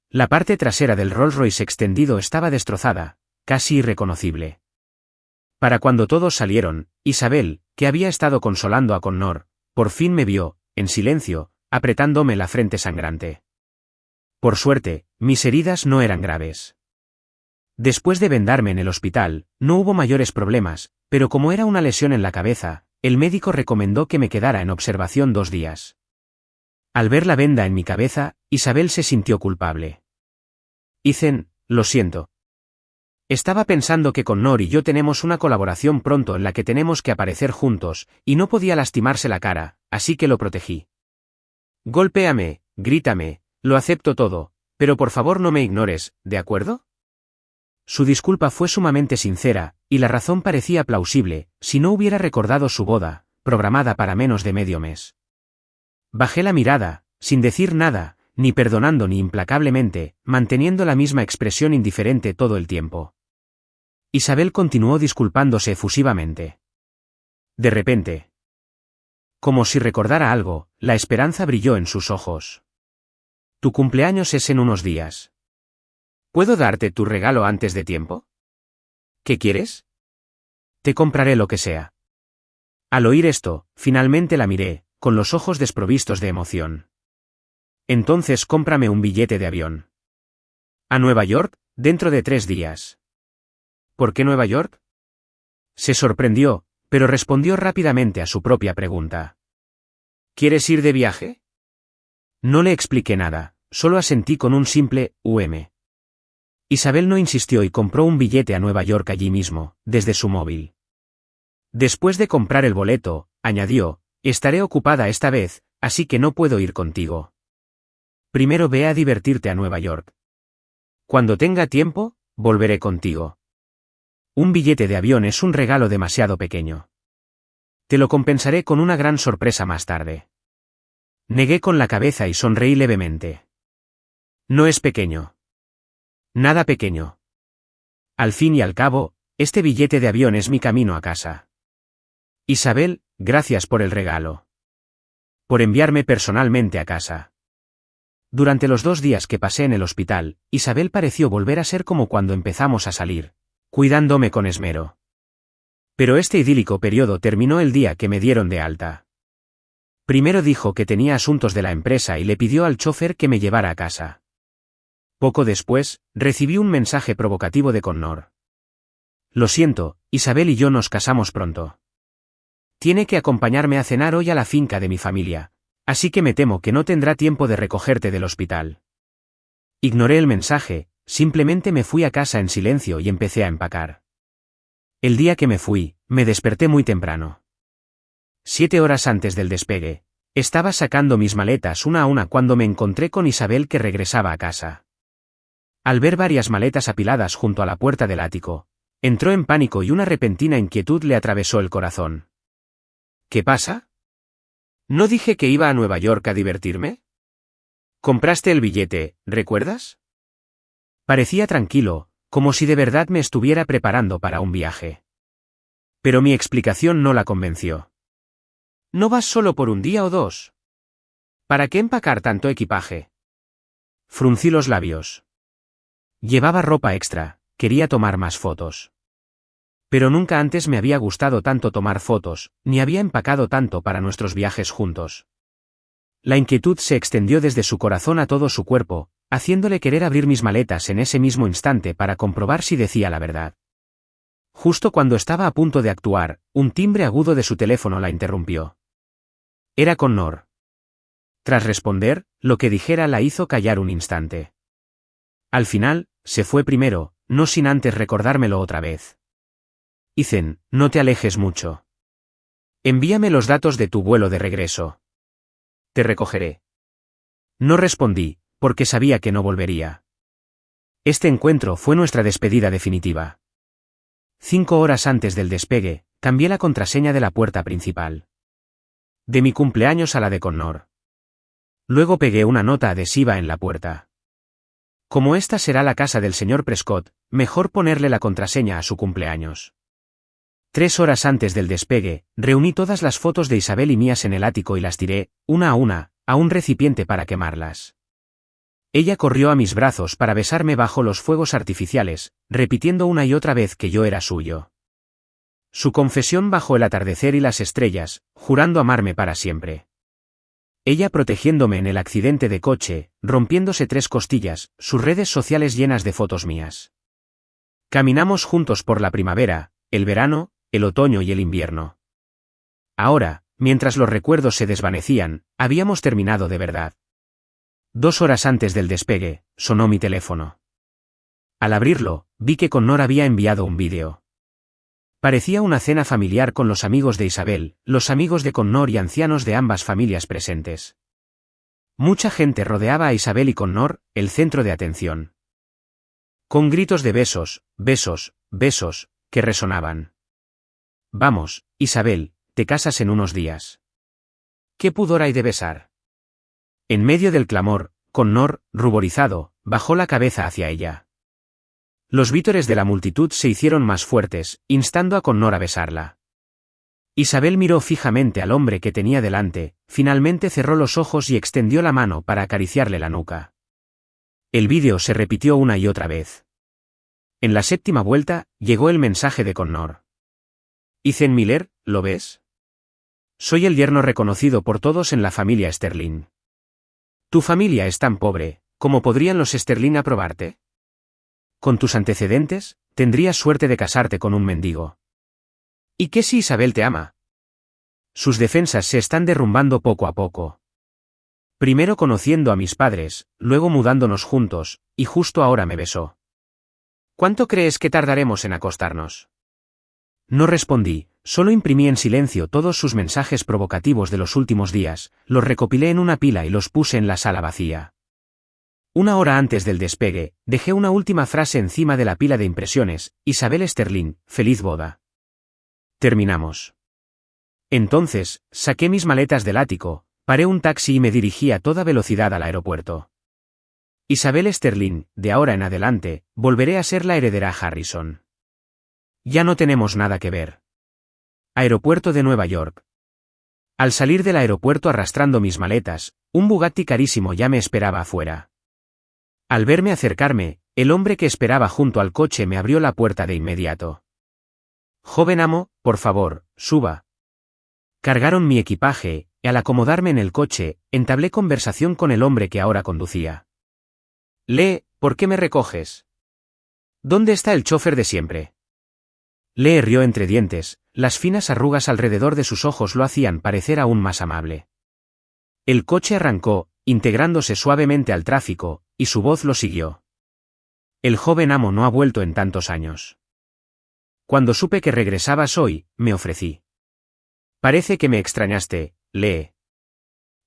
La parte trasera del Rolls Royce extendido estaba destrozada, casi irreconocible. Para cuando todos salieron, Isabel, que había estado consolando a Connor, por fin me vio, en silencio, apretándome la frente sangrante. Por suerte, mis heridas no eran graves. Después de vendarme en el hospital, no hubo mayores problemas, pero como era una lesión en la cabeza, el médico recomendó que me quedara en observación 2 días. Al ver la venda en mi cabeza, Isabel se sintió culpable. Ethan, lo siento. Estaba pensando que Connor y yo tenemos una colaboración pronto en la que tenemos que aparecer juntos, y no podía lastimarse la cara, así que lo protegí. Golpéame, grítame, lo acepto todo, pero por favor no me ignores, ¿de acuerdo? Su disculpa fue sumamente sincera, y la razón parecía plausible, si no hubiera recordado su boda, programada para menos de medio mes. Bajé la mirada, sin decir nada, ni perdonando ni implacablemente, manteniendo la misma expresión indiferente todo el tiempo. Isabel continuó disculpándose efusivamente. De repente, como si recordara algo, la esperanza brilló en sus ojos. Tu cumpleaños es en unos días. ¿Puedo darte tu regalo antes de tiempo? ¿Qué quieres? Te compraré lo que sea. Al oír esto, finalmente la miré, con los ojos desprovistos de emoción. Entonces cómprame un billete de avión. ¿A Nueva York, dentro de 3 días? ¿Por qué Nueva York? Se sorprendió, pero respondió rápidamente a su propia pregunta. ¿Quieres ir de viaje? No le expliqué nada, solo asentí con un simple Isabel no insistió y compró un billete a Nueva York allí mismo, desde su móvil. Después de comprar el boleto, añadió, estaré ocupada esta vez, así que no puedo ir contigo. Primero ve a divertirte a Nueva York. Cuando tenga tiempo, volveré contigo. Un billete de avión es un regalo demasiado pequeño. Te lo compensaré con una gran sorpresa más tarde. Negué con la cabeza y sonreí levemente. No es pequeño. Nada pequeño. Al fin y al cabo, este billete de avión es mi camino a casa. Isabel, gracias por el regalo. Por enviarme personalmente a casa. Durante los 2 días que pasé en el hospital, Isabel pareció volver a ser como cuando empezamos a salir, cuidándome con esmero. Pero este idílico periodo terminó el día que me dieron de alta. Primero dijo que tenía asuntos de la empresa y le pidió al chofer que me llevara a casa. Poco después, recibí un mensaje provocativo de Connor. Lo siento, Isabel y yo nos casamos pronto. Tiene que acompañarme a cenar hoy a la finca de mi familia, así que me temo que no tendrá tiempo de recogerte del hospital. Ignoré el mensaje, simplemente me fui a casa en silencio y empecé a empacar. El día que me fui, me desperté muy temprano. 7 horas antes del despegue, estaba sacando mis maletas una a una cuando me encontré con Isabel que regresaba a casa. Al ver varias maletas apiladas junto a la puerta del ático, entró en pánico y una repentina inquietud le atravesó el corazón. ¿Qué pasa? ¿No dije que iba a Nueva York a divertirme? Compraste el billete, ¿recuerdas? Parecía tranquilo, como si de verdad me estuviera preparando para un viaje. Pero mi explicación no la convenció. ¿No vas solo por un día o 2? ¿Para qué empacar tanto equipaje? Fruncí los labios. Llevaba ropa extra, quería tomar más fotos. Pero nunca antes me había gustado tanto tomar fotos, ni había empacado tanto para nuestros viajes juntos. La inquietud se extendió desde su corazón a todo su cuerpo, haciéndole querer abrir mis maletas en ese mismo instante para comprobar si decía la verdad. Justo cuando estaba a punto de actuar, un timbre agudo de su teléfono la interrumpió. Era Connor. Tras responder, lo que dijera la hizo callar un instante. Al final, se fue primero, no sin antes recordármelo otra vez. Ethan, no te alejes mucho. Envíame los datos de tu vuelo de regreso. Te recogeré. No respondí, porque sabía que no volvería. Este encuentro fue nuestra despedida definitiva. 5 horas antes del despegue, cambié la contraseña de la puerta principal. De mi cumpleaños a la de Connor. Luego pegué una nota adhesiva en la puerta. Como esta será la casa del señor Prescott, mejor ponerle la contraseña a su cumpleaños. 3 horas antes del despegue, reuní todas las fotos de Isabel y mías en el ático y las tiré, una, a un recipiente para quemarlas. Ella corrió a mis brazos para besarme bajo los fuegos artificiales, repitiendo una y otra vez que yo era suyo. Su confesión bajo el atardecer y las estrellas, jurando amarme para siempre. Ella protegiéndome en el accidente de coche, rompiéndose 3 costillas, sus redes sociales llenas de fotos mías. Caminamos juntos por la primavera, el verano, el otoño y el invierno. Ahora, mientras los recuerdos se desvanecían, habíamos terminado de verdad. 2 horas antes del despegue, sonó mi teléfono. Al abrirlo, vi que Connor había enviado un vídeo. Parecía una cena familiar con los amigos de Isabel, los amigos de Connor y ancianos de ambas familias presentes. Mucha gente rodeaba a Isabel y Connor, el centro de atención. Con gritos de besos, besos, besos, que resonaban. Vamos, Isabel, te casas en unos días. ¿Qué pudor hay de besar? En medio del clamor, Connor, ruborizado, bajó la cabeza hacia ella. Los vítores de la multitud se hicieron más fuertes, instando a Connor a besarla. Isabel miró fijamente al hombre que tenía delante, finalmente cerró los ojos y extendió la mano para acariciarle la nuca. El vídeo se repitió una y otra vez. En la 7ª vuelta, llegó el mensaje de Connor. Ethan Miller, ¿lo ves? Soy el yerno reconocido por todos en la familia Sterling. Tu familia es tan pobre, ¿cómo podrían los Sterling aprobarte? Con tus antecedentes, tendrías suerte de casarte con un mendigo. ¿Y qué si Isabel te ama? Sus defensas se están derrumbando poco a poco. Primero conociendo a mis padres, luego mudándonos juntos, y justo ahora me besó. ¿Cuánto crees que tardaremos en acostarnos? No respondí, solo imprimí en silencio todos sus mensajes provocativos de los últimos días, los recopilé en una pila y los puse en la sala vacía. 1 hora antes del despegue, dejé una última frase encima de la pila de impresiones: Isabel Sterling, feliz boda. Terminamos. Entonces, saqué mis maletas del ático, paré un taxi y me dirigí a toda velocidad al aeropuerto. Isabel Sterling, de ahora en adelante, volveré a ser la heredera Harrison. Ya no tenemos nada que ver. Aeropuerto de Nueva York. Al salir del aeropuerto arrastrando mis maletas, un Bugatti carísimo ya me esperaba afuera. Al verme acercarme, el hombre que esperaba junto al coche me abrió la puerta de inmediato. Joven amo, por favor, suba. Cargaron mi equipaje, y al acomodarme en el coche, entablé conversación con el hombre que ahora conducía. Lee, ¿por qué me recoges? ¿Dónde está el chofer de siempre? Lee rió entre dientes, las finas arrugas alrededor de sus ojos lo hacían parecer aún más amable. El coche arrancó, integrándose suavemente al tráfico, y su voz lo siguió. El joven amo no ha vuelto en tantos años. Cuando supe que regresabas hoy, me ofrecí. Parece que me extrañaste, Lee.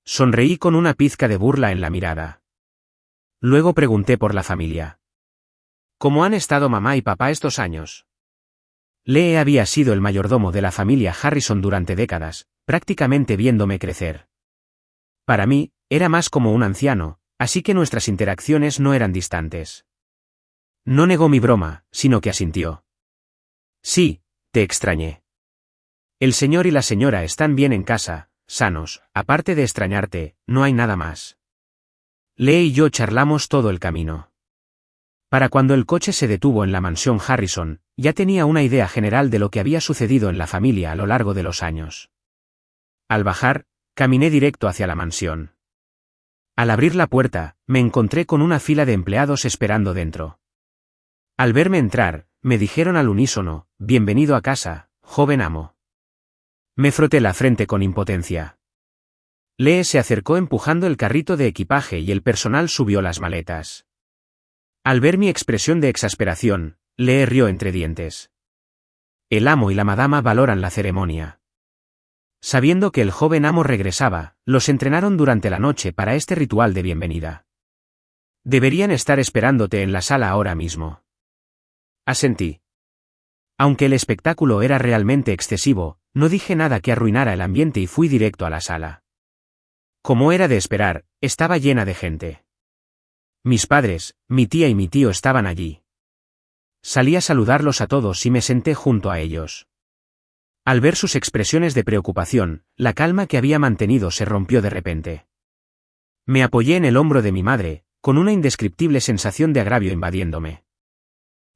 Sonreí con una pizca de burla en la mirada. Luego pregunté por la familia. ¿Cómo han estado mamá y papá estos años? Lee había sido el mayordomo de la familia Harrison durante décadas, prácticamente viéndome crecer. Para mí, era más como un anciano, así que nuestras interacciones no eran distantes. No negó mi broma, sino que asintió. Sí, te extrañé. El señor y la señora están bien en casa, sanos, aparte de extrañarte, no hay nada más. Lee y yo charlamos todo el camino. Para cuando el coche se detuvo en la mansión Harrison, ya tenía una idea general de lo que había sucedido en la familia a lo largo de los años. Al bajar, caminé directo hacia la mansión. Al abrir la puerta, me encontré con una fila de empleados esperando dentro. Al verme entrar, me dijeron al unísono: bienvenido a casa, joven amo. Me froté la frente con impotencia. Lee se acercó empujando el carrito de equipaje y el personal subió las maletas. Al ver mi expresión de exasperación, Lee rió entre dientes. El amo y la madama valoran la ceremonia. Sabiendo que el joven amo regresaba, los entrenaron durante la noche para este ritual de bienvenida. Deberían estar esperándote en la sala ahora mismo. Asentí. Aunque el espectáculo era realmente excesivo, no dije nada que arruinara el ambiente y fui directo a la sala. Como era de esperar, estaba llena de gente. Mis padres, mi tía y mi tío estaban allí. Salí a saludarlos a todos y me senté junto a ellos. Al ver sus expresiones de preocupación, la calma que había mantenido se rompió de repente. Me apoyé en el hombro de mi madre, con una indescriptible sensación de agravio invadiéndome.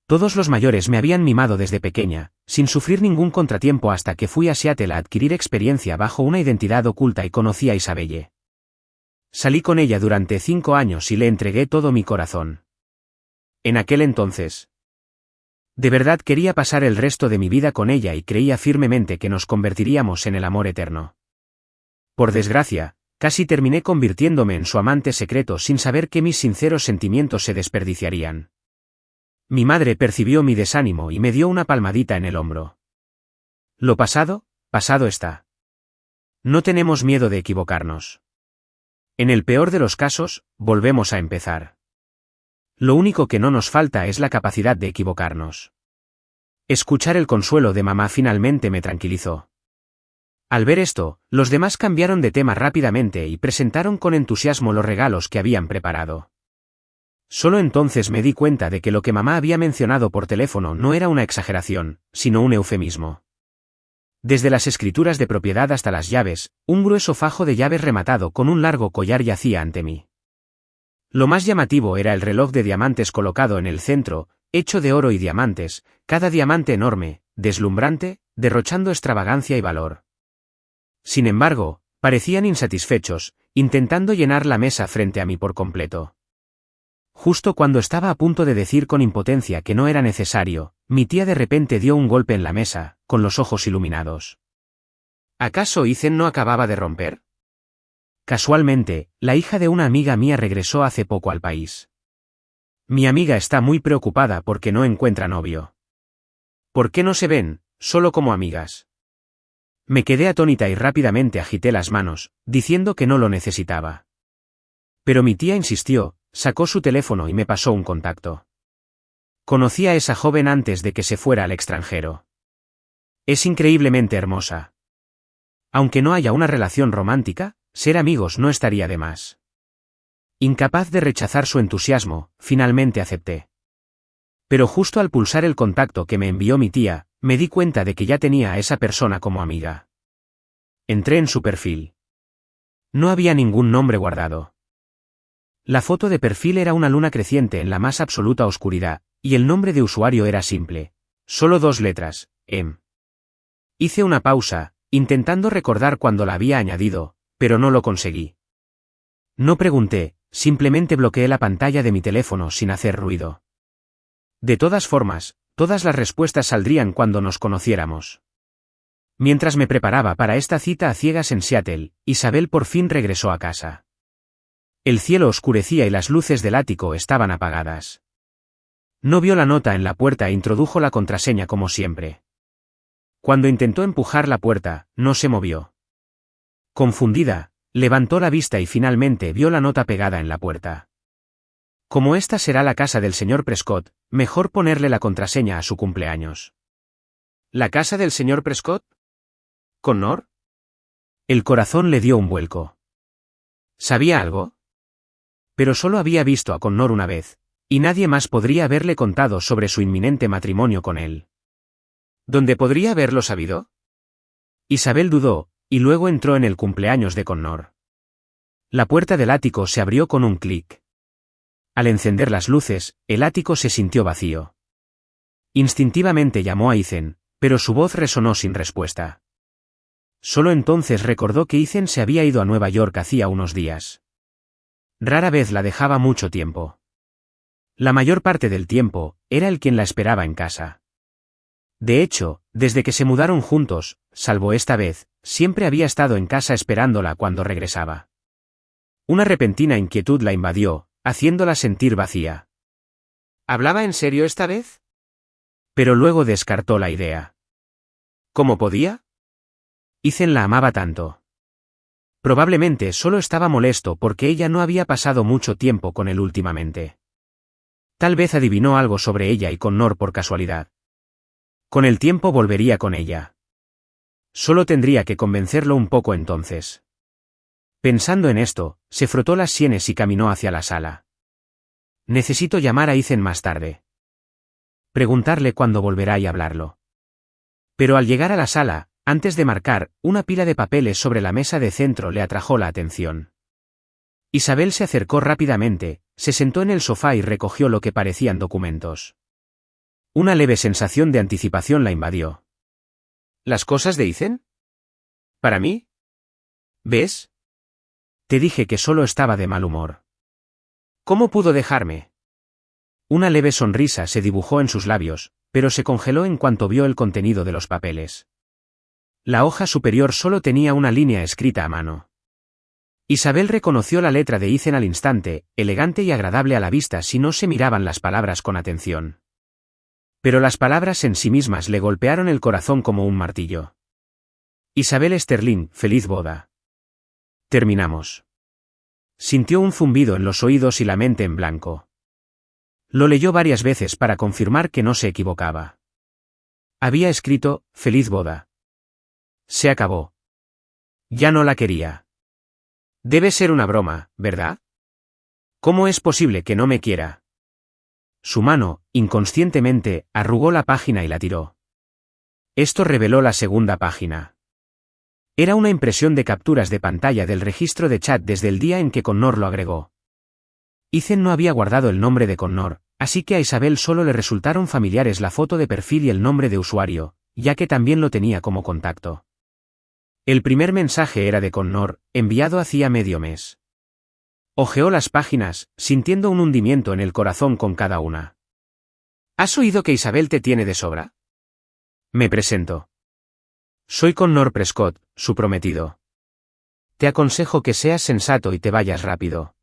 Todos los mayores me habían mimado desde pequeña, sin sufrir ningún contratiempo hasta que fui a Seattle a adquirir experiencia bajo una identidad oculta y conocí a Isabelle. Salí con ella durante 5 años y le entregué todo mi corazón. En aquel entonces, de verdad quería pasar el resto de mi vida con ella y creía firmemente que nos convertiríamos en el amor eterno. Por desgracia, casi terminé convirtiéndome en su amante secreto sin saber que mis sinceros sentimientos se desperdiciarían. Mi madre percibió mi desánimo y me dio una palmadita en el hombro. Lo pasado, pasado está. No tenemos miedo de equivocarnos. En el peor de los casos, volvemos a empezar. Lo único que no nos falta es la capacidad de equivocarnos. Escuchar el consuelo de mamá finalmente me tranquilizó. Al ver esto, los demás cambiaron de tema rápidamente y presentaron con entusiasmo los regalos que habían preparado. Solo entonces me di cuenta de que lo que mamá había mencionado por teléfono no era una exageración, sino un eufemismo. Desde las escrituras de propiedad hasta las llaves, un grueso fajo de llaves rematado con un largo collar yacía ante mí. Lo más llamativo era el reloj de diamantes colocado en el centro, hecho de oro y diamantes, cada diamante enorme, deslumbrante, derrochando extravagancia y valor. Sin embargo, parecían insatisfechos, intentando llenar la mesa frente a mí por completo. Justo cuando estaba a punto de decir con impotencia que no era necesario, mi tía de repente dio un golpe en la mesa, con los ojos iluminados. ¿Acaso Ethan no acababa de romper? Casualmente, la hija de una amiga mía regresó hace poco al país. Mi amiga está muy preocupada porque no encuentra novio. ¿Por qué no se ven, solo como amigas? Me quedé atónita y rápidamente agité las manos, diciendo que no lo necesitaba. Pero mi tía insistió. Sacó su teléfono y me pasó un contacto. Conocí a esa joven antes de que se fuera al extranjero. Es increíblemente hermosa. Aunque no haya una relación romántica, ser amigos no estaría de más. Incapaz de rechazar su entusiasmo, finalmente acepté. Pero justo al pulsar el contacto que me envió mi tía, me di cuenta de que ya tenía a esa persona como amiga. Entré en su perfil. No había ningún nombre guardado. La foto de perfil era una luna creciente en la más absoluta oscuridad, y el nombre de usuario era simple. Solo 2 letras, M. Hice una pausa, intentando recordar cuándo la había añadido, pero no lo conseguí. No pregunté, simplemente bloqueé la pantalla de mi teléfono sin hacer ruido. De todas formas, todas las respuestas saldrían cuando nos conociéramos. Mientras me preparaba para esta cita a ciegas en Seattle, Isabel por fin regresó a casa. El cielo oscurecía y las luces del ático estaban apagadas. No vio la nota en la puerta e introdujo la contraseña como siempre. Cuando intentó empujar la puerta, no se movió. Confundida, levantó la vista y finalmente vio la nota pegada en la puerta. Como esta será la casa del señor Prescott, mejor ponerle la contraseña a su cumpleaños. ¿La casa del señor Prescott? ¿Connor? El corazón le dio un vuelco. ¿Sabía algo? Pero solo había visto a Connor una vez, y nadie más podría haberle contado sobre su inminente matrimonio con él. ¿Dónde podría haberlo sabido? Isabel dudó, y luego entró en el cumpleaños de Connor. La puerta del ático se abrió con un clic. Al encender las luces, el ático se sintió vacío. Instintivamente llamó a Ethan, pero su voz resonó sin respuesta. Solo entonces recordó que Ethan se había ido a Nueva York hacía unos días. Rara vez la dejaba mucho tiempo. La mayor parte del tiempo, era él quien la esperaba en casa. De hecho, desde que se mudaron juntos, salvo esta vez, siempre había estado en casa esperándola cuando regresaba. Una repentina inquietud la invadió, haciéndola sentir vacía. ¿Hablaba en serio esta vez? Pero luego descartó la idea. ¿Cómo podía? Ethan la amaba tanto. Probablemente solo estaba molesto porque ella no había pasado mucho tiempo con él últimamente. Tal vez adivinó algo sobre ella y Connor por casualidad. Con el tiempo volvería con ella. Solo tendría que convencerlo un poco entonces. Pensando en esto, se frotó las sienes y caminó hacia la sala. Necesito llamar a Ethan más tarde. Preguntarle cuándo volverá y hablarlo. Pero al llegar a la sala, antes de marcar, una pila de papeles sobre la mesa de centro le atrajo la atención. Isabel se acercó rápidamente, se sentó en el sofá y recogió lo que parecían documentos. Una leve sensación de anticipación la invadió. ¿Las cosas de Ethan? ¿Para mí? ¿Ves? Te dije que solo estaba de mal humor. ¿Cómo pudo dejarme? Una leve sonrisa se dibujó en sus labios, pero se congeló en cuanto vio el contenido de los papeles. La hoja superior solo tenía una línea escrita a mano. Isabel reconoció la letra de Ethan al instante, elegante y agradable a la vista si no se miraban las palabras con atención. Pero las palabras en sí mismas le golpearon el corazón como un martillo. Isabel Sterling, feliz boda. Terminamos. Sintió un zumbido en los oídos y la mente en blanco. Lo leyó varias veces para confirmar que no se equivocaba. Había escrito, feliz boda. Se acabó. Ya no la quería. Debe ser una broma, ¿verdad? ¿Cómo es posible que no me quiera? Su mano, inconscientemente, arrugó la página y la tiró. Esto reveló la segunda página. Era una impresión de capturas de pantalla del registro de chat desde el día en que Connor lo agregó. Ethan no había guardado el nombre de Connor, así que a Isabel solo le resultaron familiares la foto de perfil y el nombre de usuario, ya que también lo tenía como contacto. El primer mensaje era de Connor, enviado hacía medio mes. Hojeó las páginas, sintiendo un hundimiento en el corazón con cada una. ¿Has oído que Isabel te tiene de sobra? Me presento. Soy Connor Prescott, su prometido. Te aconsejo que seas sensato y te vayas rápido.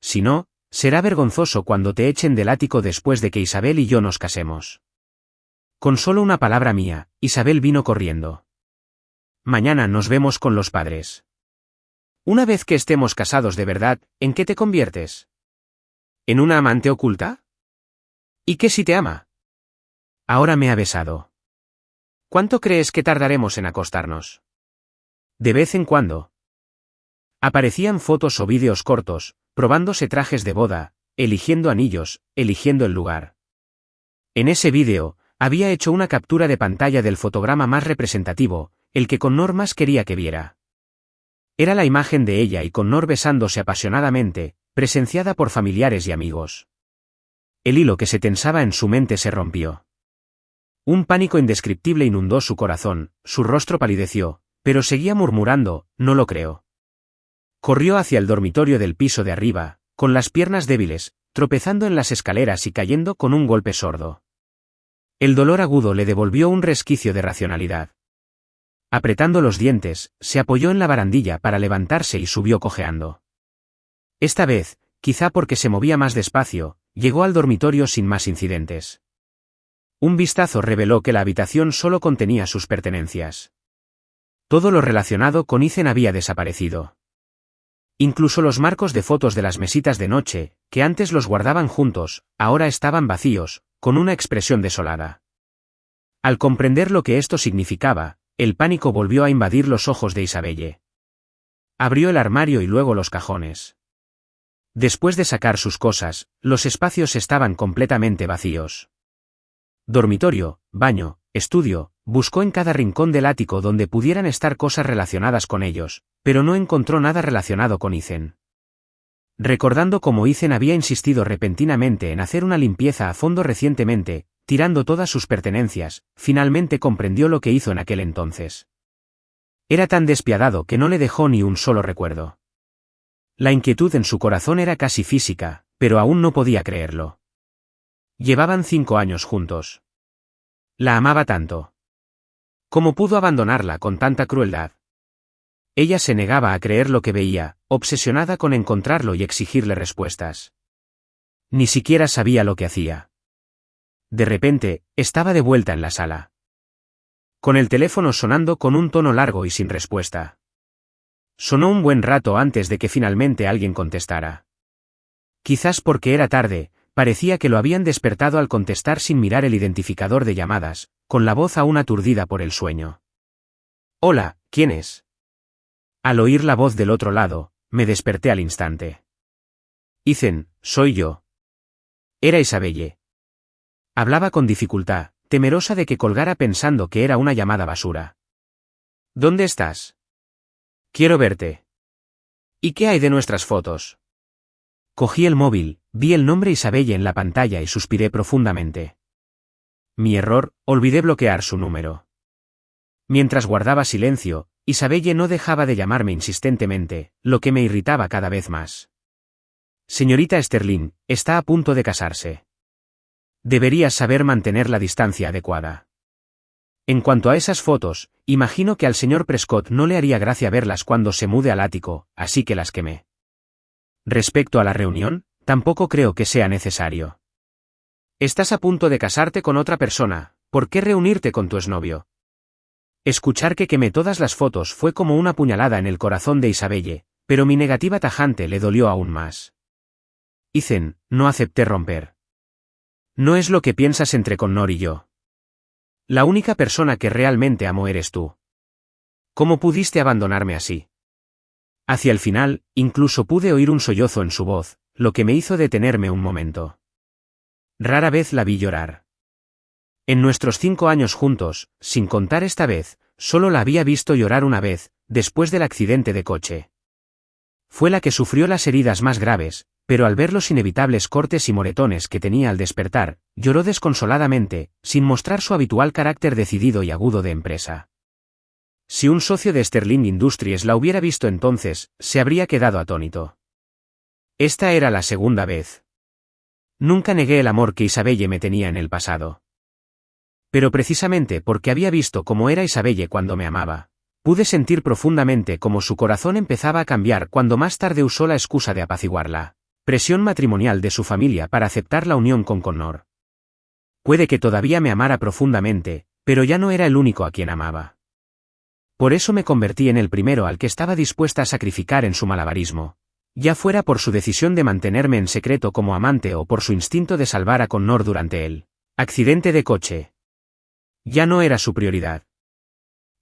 Si no, será vergonzoso cuando te echen del ático después de que Isabel y yo nos casemos. Con solo una palabra mía, Isabel vino corriendo. Mañana nos vemos con los padres. Una vez que estemos casados de verdad, ¿en qué te conviertes? ¿En una amante oculta? ¿Y qué si te ama? Ahora me ha besado. ¿Cuánto crees que tardaremos en acostarnos? De vez en cuando. Aparecían fotos o vídeos cortos, probándose trajes de boda, eligiendo anillos, eligiendo el lugar. En ese vídeo, había hecho una captura de pantalla del fotograma más representativo, el que Connor más quería que viera. Era la imagen de ella y Connor besándose apasionadamente, presenciada por familiares y amigos. El hilo que se tensaba en su mente se rompió. Un pánico indescriptible inundó su corazón, su rostro palideció, pero seguía murmurando, no lo creo. Corrió hacia el dormitorio del piso de arriba, con las piernas débiles, tropezando en las escaleras y cayendo con un golpe sordo. El dolor agudo le devolvió un resquicio de racionalidad. Apretando los dientes, se apoyó en la barandilla para levantarse y subió cojeando. Esta vez, quizá porque se movía más despacio, llegó al dormitorio sin más incidentes. Un vistazo reveló que la habitación solo contenía sus pertenencias. Todo lo relacionado con Ethan había desaparecido. Incluso los marcos de fotos de las mesitas de noche, que antes los guardaban juntos, ahora estaban vacíos, con una expresión desolada. Al comprender lo que esto significaba, el pánico volvió a invadir los ojos de Isabelle. Abrió el armario y luego los cajones. Después de sacar sus cosas, los espacios estaban completamente vacíos. Dormitorio, baño, estudio, buscó en cada rincón del ático donde pudieran estar cosas relacionadas con ellos, pero no encontró nada relacionado con Ethan. Recordando cómo Ethan había insistido repentinamente en hacer una limpieza a fondo recientemente, tirando todas sus pertenencias, finalmente comprendió lo que hizo en aquel entonces. Era tan despiadado que no le dejó ni un solo recuerdo. La inquietud en su corazón era casi física, pero aún no podía creerlo. Llevaban 5 años juntos. La amaba tanto. ¿Cómo pudo abandonarla con tanta crueldad? Ella se negaba a creer lo que veía, obsesionada con encontrarlo y exigirle respuestas. Ni siquiera sabía lo que hacía. De repente, estaba de vuelta en la sala. Con el teléfono sonando con un tono largo y sin respuesta. Sonó un buen rato antes de que finalmente alguien contestara. Quizás porque era tarde, parecía que lo habían despertado al contestar sin mirar el identificador de llamadas, con la voz aún aturdida por el sueño. Hola, ¿quién es? Al oír la voz del otro lado, me desperté al instante. Ethan, soy yo. Era Isabelle. Hablaba con dificultad, temerosa de que colgara pensando que era una llamada basura. ¿Dónde estás? Quiero verte. ¿Y qué hay de nuestras fotos? Cogí el móvil, vi el nombre Isabelle en la pantalla y suspiré profundamente. Mi error, olvidé bloquear su número. Mientras guardaba silencio, Isabelle no dejaba de llamarme insistentemente, lo que me irritaba cada vez más. Señorita Sterling, está a punto de casarse. Deberías saber mantener la distancia adecuada. En cuanto a esas fotos, imagino que al señor Prescott no le haría gracia verlas cuando se mude al ático, así que las quemé. Respecto a la reunión, tampoco creo que sea necesario. Estás a punto de casarte con otra persona, ¿por qué reunirte con tu exnovio? Escuchar que quemé todas las fotos fue como una puñalada en el corazón de Isabelle, pero mi negativa tajante le dolió aún más. Ethan, no acepté romper. No es lo que piensas entre Connor y yo. La única persona que realmente amo eres tú. ¿Cómo pudiste abandonarme así? Hacia el final, incluso pude oír un sollozo en su voz, lo que me hizo detenerme un momento. Rara vez la vi llorar. En nuestros 5 años juntos, sin contar esta vez, solo la había visto llorar una vez, después del accidente de coche. Fue la que sufrió las heridas más graves, pero al ver los inevitables cortes y moretones que tenía al despertar, lloró desconsoladamente, sin mostrar su habitual carácter decidido y agudo de empresa. Si un socio de Sterling Industries la hubiera visto entonces, se habría quedado atónito. Esta era la segunda vez. Nunca negué el amor que Isabelle me tenía en el pasado. Pero precisamente porque había visto cómo era Isabelle cuando me amaba, pude sentir profundamente cómo su corazón empezaba a cambiar cuando más tarde usó la excusa de apaciguarla presión matrimonial de su familia para aceptar la unión con Connor. Puede que todavía me amara profundamente, pero ya no era el único a quien amaba. Por eso me convertí en el primero al que estaba dispuesta a sacrificar en su malabarismo, ya fuera por su decisión de mantenerme en secreto como amante o por su instinto de salvar a Connor durante el accidente de coche. Ya no era su prioridad.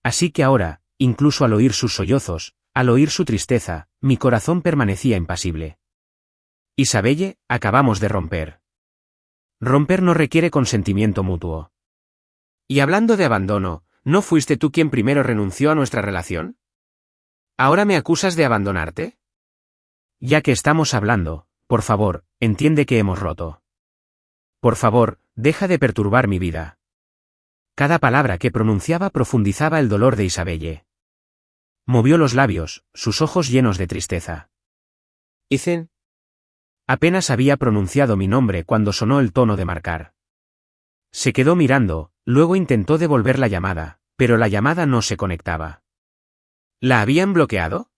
Así que ahora, incluso al oír sus sollozos, al oír su tristeza, mi corazón permanecía impasible. Isabelle, acabamos de romper. Romper no requiere consentimiento mutuo. Y hablando de abandono, ¿no fuiste tú quien primero renunció a nuestra relación? ¿Ahora me acusas de abandonarte? Ya que estamos hablando, por favor, entiende que hemos roto. Por favor, deja de perturbar mi vida. Cada palabra que pronunciaba profundizaba el dolor de Isabelle. Movió los labios, sus ojos llenos de tristeza. Ethan. Apenas había pronunciado mi nombre cuando sonó el tono de marcar. Se quedó mirando, luego intentó devolver la llamada, pero la llamada no se conectaba. ¿La habían bloqueado?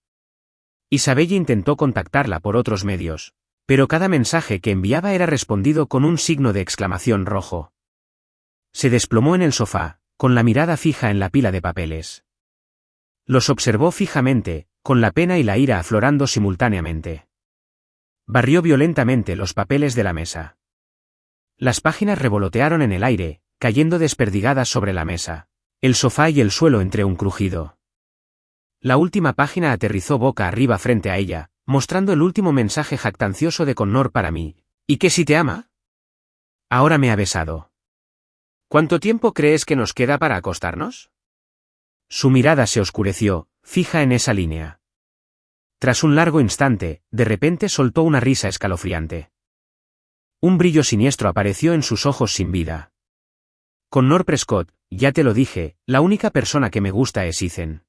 Isabelle intentó contactarla por otros medios, pero cada mensaje que enviaba era respondido con un signo de exclamación rojo. Se desplomó en el sofá, con la mirada fija en la pila de papeles. Los observó fijamente, con la pena y la ira aflorando simultáneamente. Barrió violentamente los papeles de la mesa. Las páginas revolotearon en el aire, cayendo desperdigadas sobre la mesa, el sofá y el suelo entre un crujido. La última página aterrizó boca arriba frente a ella, mostrando el último mensaje jactancioso de Connor para mí. ¿Y qué si te ama? Ahora me ha besado. ¿Cuánto tiempo crees que nos queda para acostarnos? Su mirada se oscureció, fija en esa línea. Tras un largo instante, de repente soltó una risa escalofriante. Un brillo siniestro apareció en sus ojos sin vida. Connor Prescott, ya te lo dije, la única persona que me gusta es Ethan.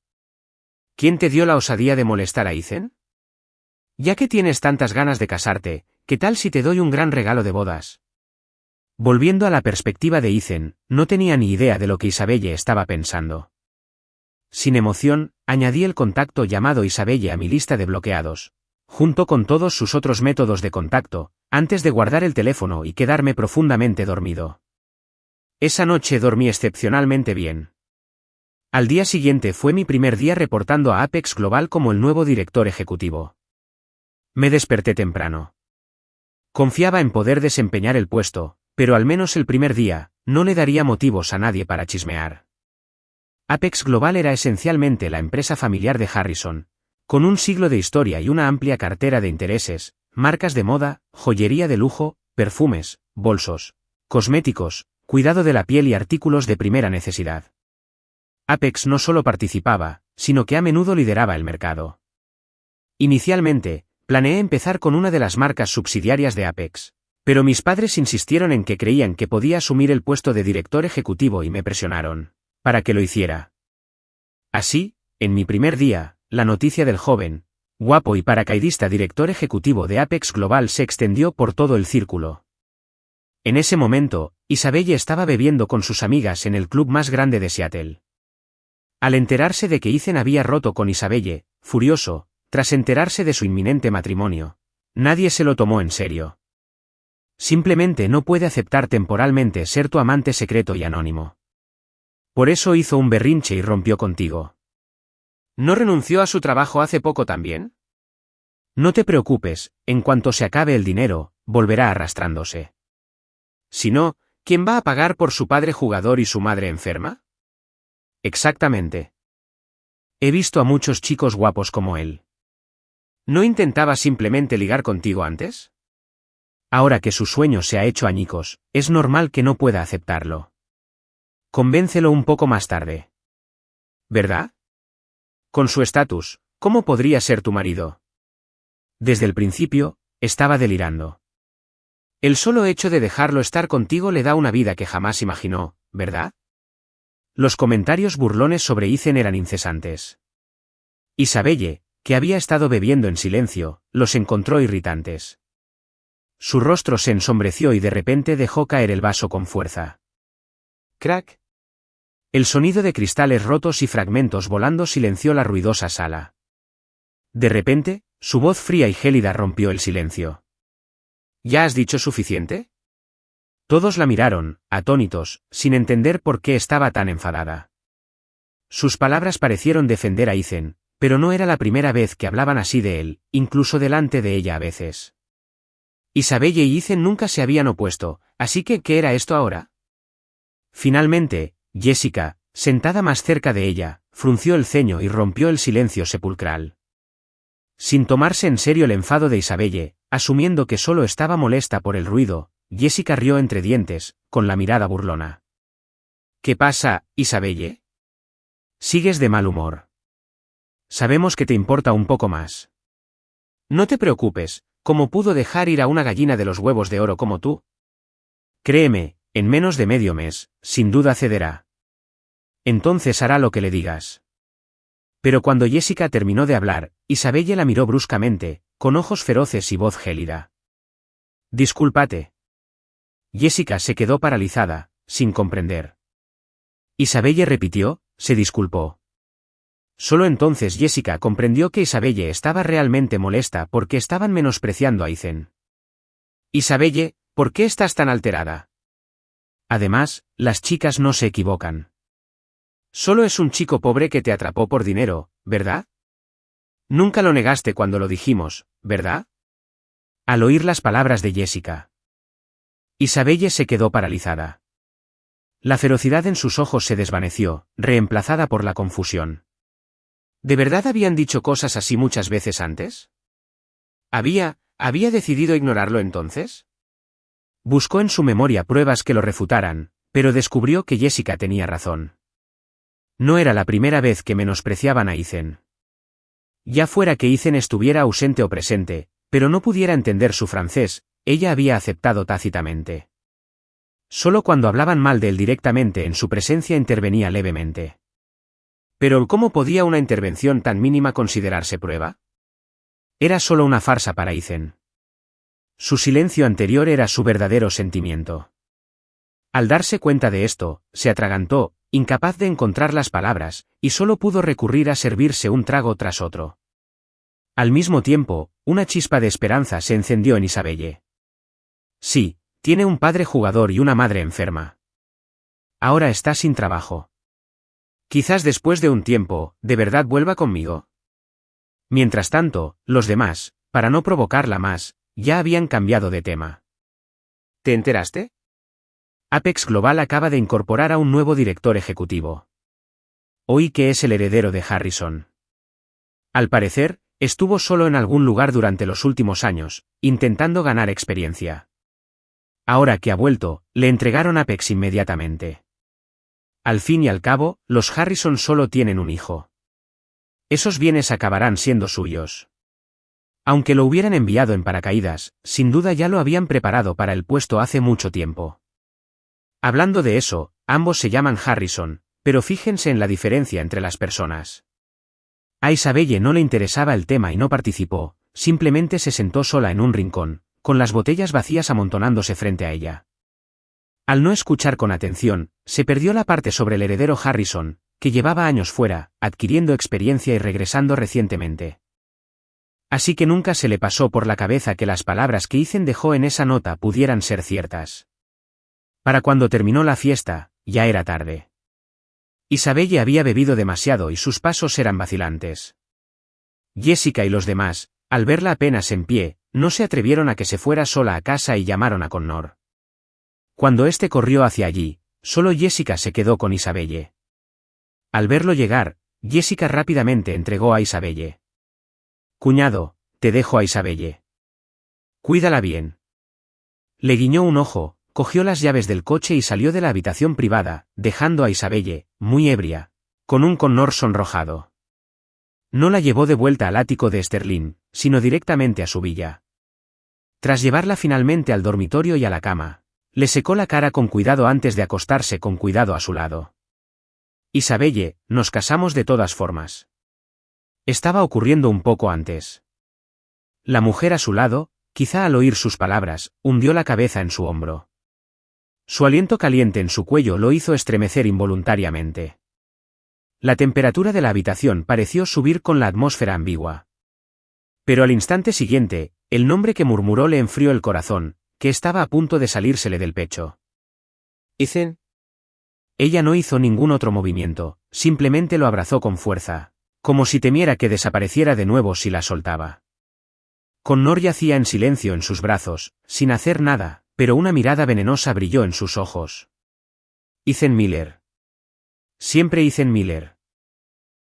¿Quién te dio la osadía de molestar a Ethan? Ya que tienes tantas ganas de casarte, ¿qué tal si te doy un gran regalo de bodas? Volviendo a la perspectiva de Ethan, no tenía ni idea de lo que Isabelle estaba pensando. Sin emoción, añadí el contacto llamado Isabelle a mi lista de bloqueados, junto con todos sus otros métodos de contacto, antes de guardar el teléfono y quedarme profundamente dormido. Esa noche dormí excepcionalmente bien. Al día siguiente fue mi primer día reportando a Apex Global como el nuevo director ejecutivo. Me desperté temprano. Confiaba en poder desempeñar el puesto, pero al menos el primer día, no le daría motivos a nadie para chismear. Apex Global era esencialmente la empresa familiar de Harrison, con un siglo de historia y una amplia cartera de intereses, marcas de moda, joyería de lujo, perfumes, bolsos, cosméticos, cuidado de la piel y artículos de primera necesidad. Apex no solo participaba, sino que a menudo lideraba el mercado. Inicialmente, planeé empezar con una de las marcas subsidiarias de Apex, pero mis padres insistieron en que creían que podía asumir el puesto de director ejecutivo y me presionaron para que lo hiciera. Así, en mi primer día, la noticia del joven, guapo y paracaidista director ejecutivo de Apex Global se extendió por todo el círculo. En ese momento, Isabelle estaba bebiendo con sus amigas en el club más grande de Seattle. Al enterarse de que Ethan había roto con Isabelle, furioso, tras enterarse de su inminente matrimonio, nadie se lo tomó en serio. Simplemente no puede aceptar temporalmente ser tu amante secreto y anónimo. Por eso hizo un berrinche y rompió contigo. ¿No renunció a su trabajo hace poco también? No te preocupes, en cuanto se acabe el dinero, volverá arrastrándose. Si no, ¿quién va a pagar por su padre jugador y su madre enferma? Exactamente. He visto a muchos chicos guapos como él. ¿No intentaba simplemente ligar contigo antes? Ahora que su sueño se ha hecho añicos, es normal que no pueda aceptarlo. Convéncelo un poco más tarde. ¿Verdad? Con su estatus, ¿cómo podría ser tu marido? Desde el principio, estaba delirando. El solo hecho de dejarlo estar contigo le da una vida que jamás imaginó, ¿verdad? Los comentarios burlones sobre Ethan eran incesantes. Isabelle, que había estado bebiendo en silencio, los encontró irritantes. Su rostro se ensombreció y de repente dejó caer el vaso con fuerza. ¡Crack! El sonido de cristales rotos y fragmentos volando silenció la ruidosa sala. De repente, su voz fría y gélida rompió el silencio. ¿Ya has dicho suficiente? Todos la miraron, atónitos, sin entender por qué estaba tan enfadada. Sus palabras parecieron defender a Ethan, pero no era la primera vez que hablaban así de él, incluso delante de ella a veces. Isabelle y Ethan nunca se habían opuesto, así que ¿qué era esto ahora? Finalmente, Jessica, sentada más cerca de ella, frunció el ceño y rompió el silencio sepulcral. Sin tomarse en serio el enfado de Isabelle, asumiendo que solo estaba molesta por el ruido, Jessica rió entre dientes, con la mirada burlona. ¿Qué pasa, Isabelle? Sigues de mal humor. Sabemos que te importa un poco más. No te preocupes, ¿cómo pudo dejar ir a una gallina de los huevos de oro como tú? Créeme, en menos de medio mes, sin duda cederá. Entonces hará lo que le digas. Pero cuando Jessica terminó de hablar, Isabelle la miró bruscamente, con ojos feroces y voz gélida. Discúlpate. Jessica se quedó paralizada, sin comprender. Isabelle repitió, se disculpó. Solo entonces Jessica comprendió que Isabelle estaba realmente molesta porque estaban menospreciando a Ethan. Isabelle, ¿por qué estás tan alterada? Además, las chicas no se equivocan. Solo es un chico pobre que te atrapó por dinero, ¿verdad? Nunca lo negaste cuando lo dijimos, ¿verdad? Al oír las palabras de Jessica, Isabelle se quedó paralizada. La ferocidad en sus ojos se desvaneció, reemplazada por la confusión. ¿De verdad habían dicho cosas así muchas veces antes? ¿Había decidido ignorarlo entonces? Buscó en su memoria pruebas que lo refutaran, pero descubrió que Jessica tenía razón. No era la primera vez que menospreciaban a Ethan. Ya fuera que Ethan estuviera ausente o presente, pero no pudiera entender su francés, ella había aceptado tácitamente. Solo cuando hablaban mal de él directamente en su presencia intervenía levemente. Pero ¿cómo podía una intervención tan mínima considerarse prueba? Era solo una farsa para Ethan. Su silencio anterior era su verdadero sentimiento. Al darse cuenta de esto, se atragantó, incapaz de encontrar las palabras, y solo pudo recurrir a servirse un trago tras otro. Al mismo tiempo, una chispa de esperanza se encendió en Isabelle. Sí, tiene un padre jugador y una madre enferma. Ahora está sin trabajo. Quizás después de un tiempo, de verdad vuelva conmigo. Mientras tanto, los demás, para no provocarla más, ya habían cambiado de tema. ¿Te enteraste? Apex Global acaba de incorporar a un nuevo director ejecutivo. Oí que es el heredero de Harrison. Al parecer, estuvo solo en algún lugar durante los últimos años, intentando ganar experiencia. Ahora que ha vuelto, le entregaron Apex inmediatamente. Al fin y al cabo, los Harrison solo tienen un hijo. Esos bienes acabarán siendo suyos. Aunque lo hubieran enviado en paracaídas, sin duda ya lo habían preparado para el puesto hace mucho tiempo. Hablando de eso, ambos se llaman Harrison, pero fíjense en la diferencia entre las personas. A Isabelle no le interesaba el tema y no participó, simplemente se sentó sola en un rincón, con las botellas vacías amontonándose frente a ella. Al no escuchar con atención, se perdió la parte sobre el heredero Harrison, que llevaba años fuera, adquiriendo experiencia y regresando recientemente. Así que nunca se le pasó por la cabeza que las palabras que Ethan dejó en esa nota pudieran ser ciertas. Para cuando terminó la fiesta, ya era tarde. Isabelle había bebido demasiado y sus pasos eran vacilantes. Jessica y los demás, al verla apenas en pie, no se atrevieron a que se fuera sola a casa y llamaron a Connor. Cuando éste corrió hacia allí, solo Jessica se quedó con Isabelle. Al verlo llegar, Jessica rápidamente entregó a Isabelle. «Cuñado, te dejo a Isabelle. Cuídala bien». Le guiñó un ojo, cogió las llaves del coche y salió de la habitación privada, dejando a Isabelle, muy ebria, con un Connor sonrojado. No la llevó de vuelta al ático de Sterling, sino directamente a su villa. Tras llevarla finalmente al dormitorio y a la cama, le secó la cara con cuidado antes de acostarse con cuidado a su lado. «Isabelle, nos casamos de todas formas». Estaba ocurriendo un poco antes. La mujer a su lado, quizá al oír sus palabras, hundió la cabeza en su hombro. Su aliento caliente en su cuello lo hizo estremecer involuntariamente. La temperatura de la habitación pareció subir con la atmósfera ambigua. Pero al instante siguiente, el nombre que murmuró le enfrió el corazón, que estaba a punto de salírsele del pecho. «Ethan». Ella no hizo ningún otro movimiento, simplemente lo abrazó con fuerza, como si temiera que desapareciera de nuevo si la soltaba. Connor yacía en silencio en sus brazos, sin hacer nada, pero una mirada venenosa brilló en sus ojos. «Ethan Miller. Siempre Ethan Miller.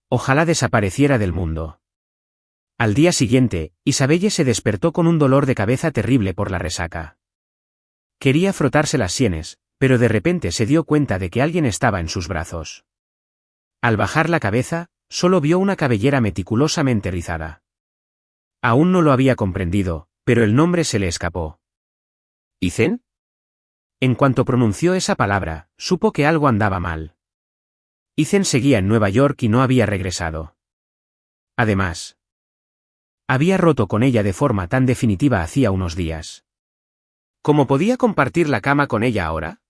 Ojalá desapareciera del mundo». Al día siguiente, Isabelle se despertó con un dolor de cabeza terrible por la resaca. Quería frotarse las sienes, pero de repente se dio cuenta de que alguien estaba en sus brazos. Al bajar la cabeza, solo vio una cabellera meticulosamente rizada. Aún no lo había comprendido, pero el nombre se le escapó. ¿Ethan? En cuanto pronunció esa palabra, supo que algo andaba mal. Ethan seguía en Nueva York y no había regresado. Además, había roto con ella de forma tan definitiva hacía unos días. ¿Cómo podía compartir la cama con ella ahora?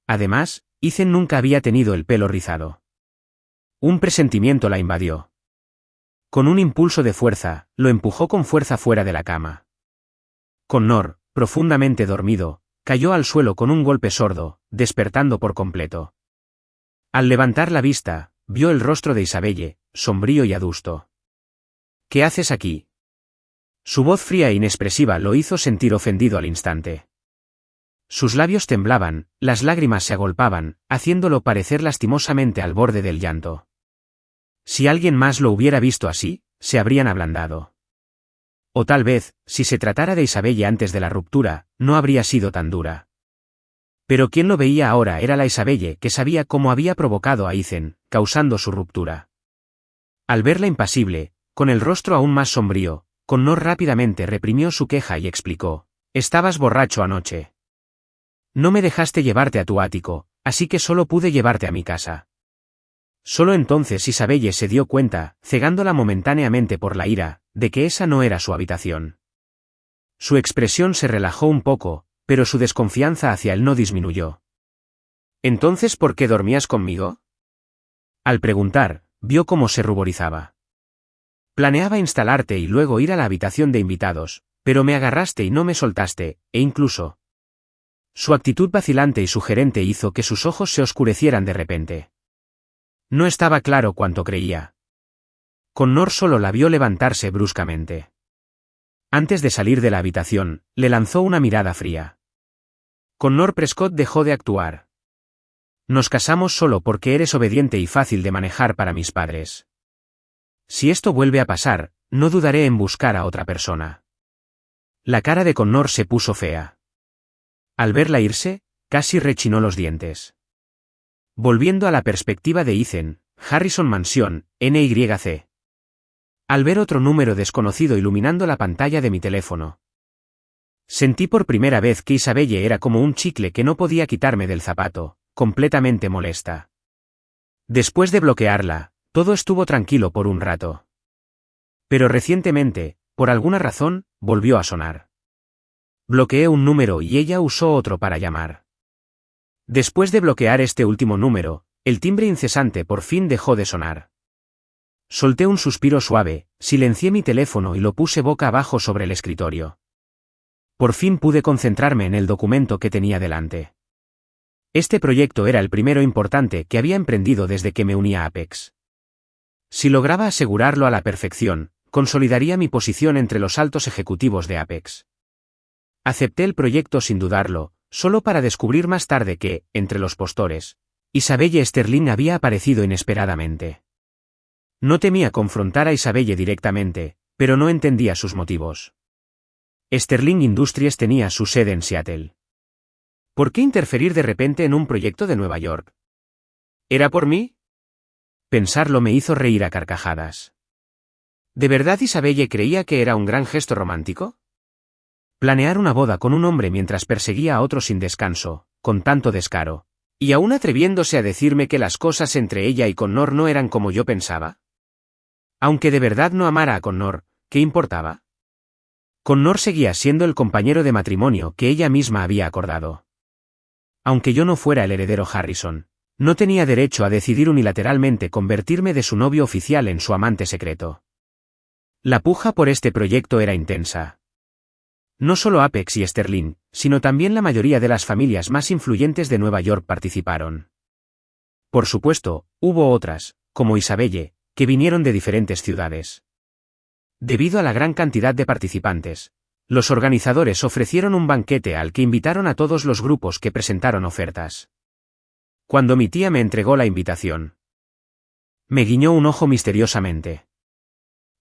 Además, Ethan nunca había tenido el pelo rizado. Un presentimiento la invadió. Con un impulso de fuerza, lo empujó con fuerza fuera de la cama. Connor, profundamente dormido, cayó al suelo con un golpe sordo, despertando por completo. Al levantar la vista, vio el rostro de Isabelle, sombrío y adusto. «¿Qué haces aquí?» Su voz fría e inexpresiva lo hizo sentir ofendido al instante. Sus labios temblaban, las lágrimas se agolpaban, haciéndolo parecer lastimosamente al borde del llanto. Si alguien más lo hubiera visto así, se habrían ablandado. O tal vez, si se tratara de Isabelle antes de la ruptura, no habría sido tan dura. Pero quien lo veía ahora era la Isabelle que sabía cómo había provocado a Ethan, causando su ruptura. Al verla impasible, con el rostro aún más sombrío, Connor rápidamente reprimió su queja y explicó: «Estabas borracho anoche. No me dejaste llevarte a tu ático, así que solo pude llevarte a mi casa». Solo entonces Isabelle se dio cuenta, cegándola momentáneamente por la ira, de que esa no era su habitación. Su expresión se relajó un poco, pero su desconfianza hacia él no disminuyó. «¿Entonces por qué dormías conmigo?» Al preguntar, vio cómo se ruborizaba. «Planeaba instalarte y luego ir a la habitación de invitados, pero me agarraste y no me soltaste, e incluso...». Su actitud vacilante y sugerente hizo que sus ojos se oscurecieran de repente. No estaba claro cuánto creía. Connor solo la vio levantarse bruscamente. Antes de salir de la habitación, le lanzó una mirada fría. Connor Prescott dejó de actuar. Nos casamos solo porque eres obediente y fácil de manejar para mis padres. Si esto vuelve a pasar, no dudaré en buscar a otra persona. La cara de Connor se puso fea. Al verla irse, casi rechinó los dientes. Volviendo a la perspectiva de Ethan, Harrison Mansión, NYC. Al ver otro número desconocido iluminando la pantalla de mi teléfono. Sentí por primera vez que Isabelle era como un chicle que no podía quitarme del zapato, completamente molesta. Después de bloquearla, todo estuvo tranquilo por un rato. Pero recientemente, por alguna razón, volvió a sonar. Bloqueé un número y ella usó otro para llamar. Después de bloquear este último número, el timbre incesante por fin dejó de sonar. Solté un suspiro suave, silencié mi teléfono y lo puse boca abajo sobre el escritorio. Por fin pude concentrarme en el documento que tenía delante. Este proyecto era el primero importante que había emprendido desde que me uní a Apex. Si lograba asegurarlo a la perfección, consolidaría mi posición entre los altos ejecutivos de Apex. Acepté el proyecto sin dudarlo, solo para descubrir más tarde que, entre los postores, Isabelle Sterling había aparecido inesperadamente. No temía confrontar a Isabelle directamente, pero no entendía sus motivos. Sterling Industries tenía su sede en Seattle. ¿Por qué interferir de repente en un proyecto de Nueva York? ¿Era por mí? Pensarlo me hizo reír a carcajadas. ¿De verdad Isabelle creía que era un gran gesto romántico? Planear una boda con un hombre mientras perseguía a otro sin descanso, con tanto descaro, y aún atreviéndose a decirme que las cosas entre ella y Connor no eran como yo pensaba. Aunque de verdad no amara a Connor, ¿qué importaba? Connor seguía siendo el compañero de matrimonio que ella misma había acordado. Aunque yo no fuera el heredero Harrison, no tenía derecho a decidir unilateralmente convertirme de su novio oficial en su amante secreto. La puja por este proyecto era intensa. No solo Apex y Sterling, sino también la mayoría de las familias más influyentes de Nueva York participaron. Por supuesto, hubo otras, como Isabelle, que vinieron de diferentes ciudades. Debido a la gran cantidad de participantes, los organizadores ofrecieron un banquete al que invitaron a todos los grupos que presentaron ofertas. Cuando mi tía me entregó la invitación, me guiñó un ojo misteriosamente.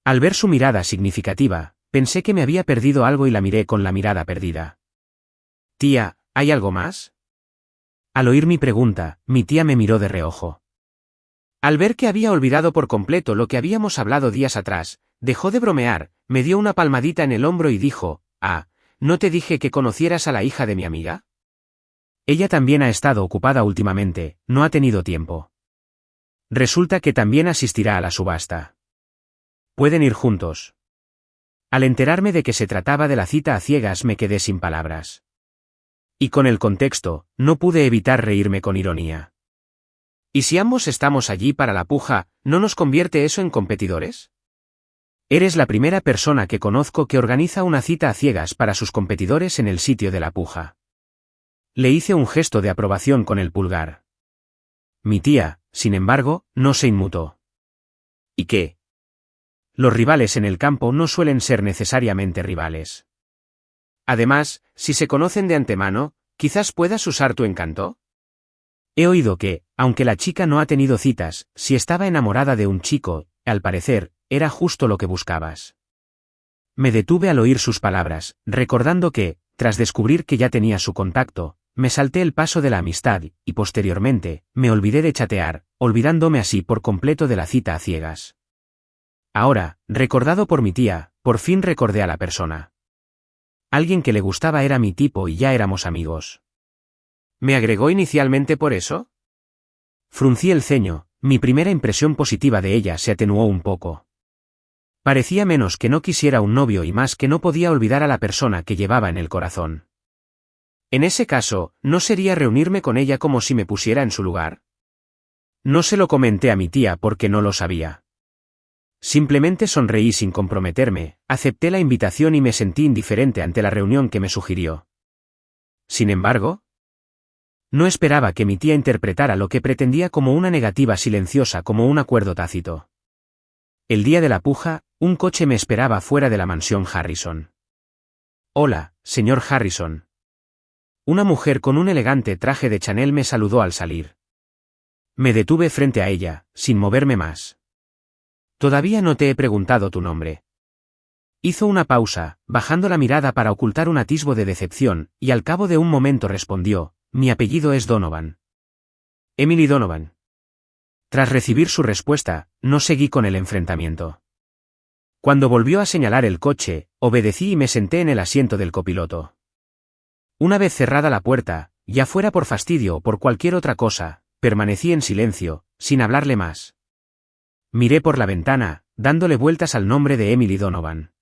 Al ver su mirada significativa, pensé que me había perdido algo y la miré con la mirada perdida. Tía, ¿hay algo más? Al oír mi pregunta, mi tía me miró de reojo. Al ver que había olvidado por completo lo que habíamos hablado días atrás, dejó de bromear, me dio una palmadita en el hombro y dijo, ¿no te dije que conocieras a la hija de mi amiga? Ella también ha estado ocupada últimamente, no ha tenido tiempo. Resulta que también asistirá a la subasta. Pueden ir juntos. Al enterarme de que se trataba de la cita a ciegas me quedé sin palabras. Y con el contexto, no pude evitar reírme con ironía. ¿Y si ambos estamos allí para la puja, no nos convierte eso en competidores? Eres la primera persona que conozco que organiza una cita a ciegas para sus competidores en el sitio de la puja. Le hice un gesto de aprobación con el pulgar. Mi tía, sin embargo, no se inmutó. ¿Y qué? Los rivales en el campo no suelen ser necesariamente rivales. Además, si se conocen de antemano, quizás puedas usar tu encanto. He oído que, aunque la chica no ha tenido citas, si estaba enamorada de un chico, al parecer, era justo lo que buscabas. Me detuve al oír sus palabras, recordando que, tras descubrir que ya tenía su contacto, me salté el paso de la amistad y, posteriormente, me olvidé de chatear, olvidándome así por completo de la cita a ciegas. Ahora, recordado por mi tía, por fin recordé a la persona. Alguien que le gustaba era mi tipo y ya éramos amigos. ¿Me agregó inicialmente por eso? Fruncí el ceño, mi primera impresión positiva de ella se atenuó un poco. Parecía menos que no quisiera un novio y más que no podía olvidar a la persona que llevaba en el corazón. En ese caso, ¿no sería reunirme con ella como si me pusiera en su lugar? No se lo comenté a mi tía porque no lo sabía. Simplemente sonreí sin comprometerme, acepté la invitación y me sentí indiferente ante la reunión que me sugirió. Sin embargo, No esperaba que mi tía interpretara lo que pretendía como una negativa silenciosa, como un acuerdo tácito. El día de la puja, un coche me esperaba fuera de la mansión Harrison. «Hola, señor Harrison». Una mujer con un elegante traje de Chanel me saludó al salir. Me detuve frente a ella, sin moverme más. «Todavía no te he preguntado tu nombre». Hizo una pausa, bajando la mirada para ocultar un atisbo de decepción, y al cabo de un momento respondió: «Mi apellido es Donovan». «Emily Donovan». Tras recibir su respuesta, no seguí con el enfrentamiento. Cuando volvió a señalar el coche, obedecí y me senté en el asiento del copiloto. Una vez cerrada la puerta, ya fuera por fastidio o por cualquier otra cosa, permanecí en silencio, sin hablarle más. Miré por la ventana, dándole vueltas al nombre de Emily Donovan.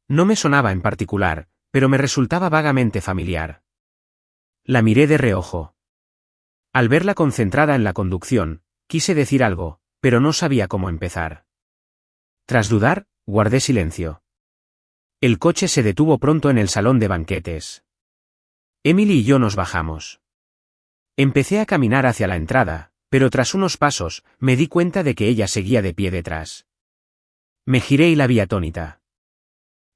No me sonaba en particular, pero me resultaba vagamente familiar. La miré de reojo. Al verla concentrada en la conducción, quise decir algo, pero no sabía cómo empezar. Tras dudar, guardé silencio. El coche se detuvo pronto en el salón de banquetes. Emily y yo nos bajamos. Empecé a caminar hacia la entrada, pero tras unos pasos, me di cuenta de que ella seguía de pie detrás. Me giré y la vi atónita.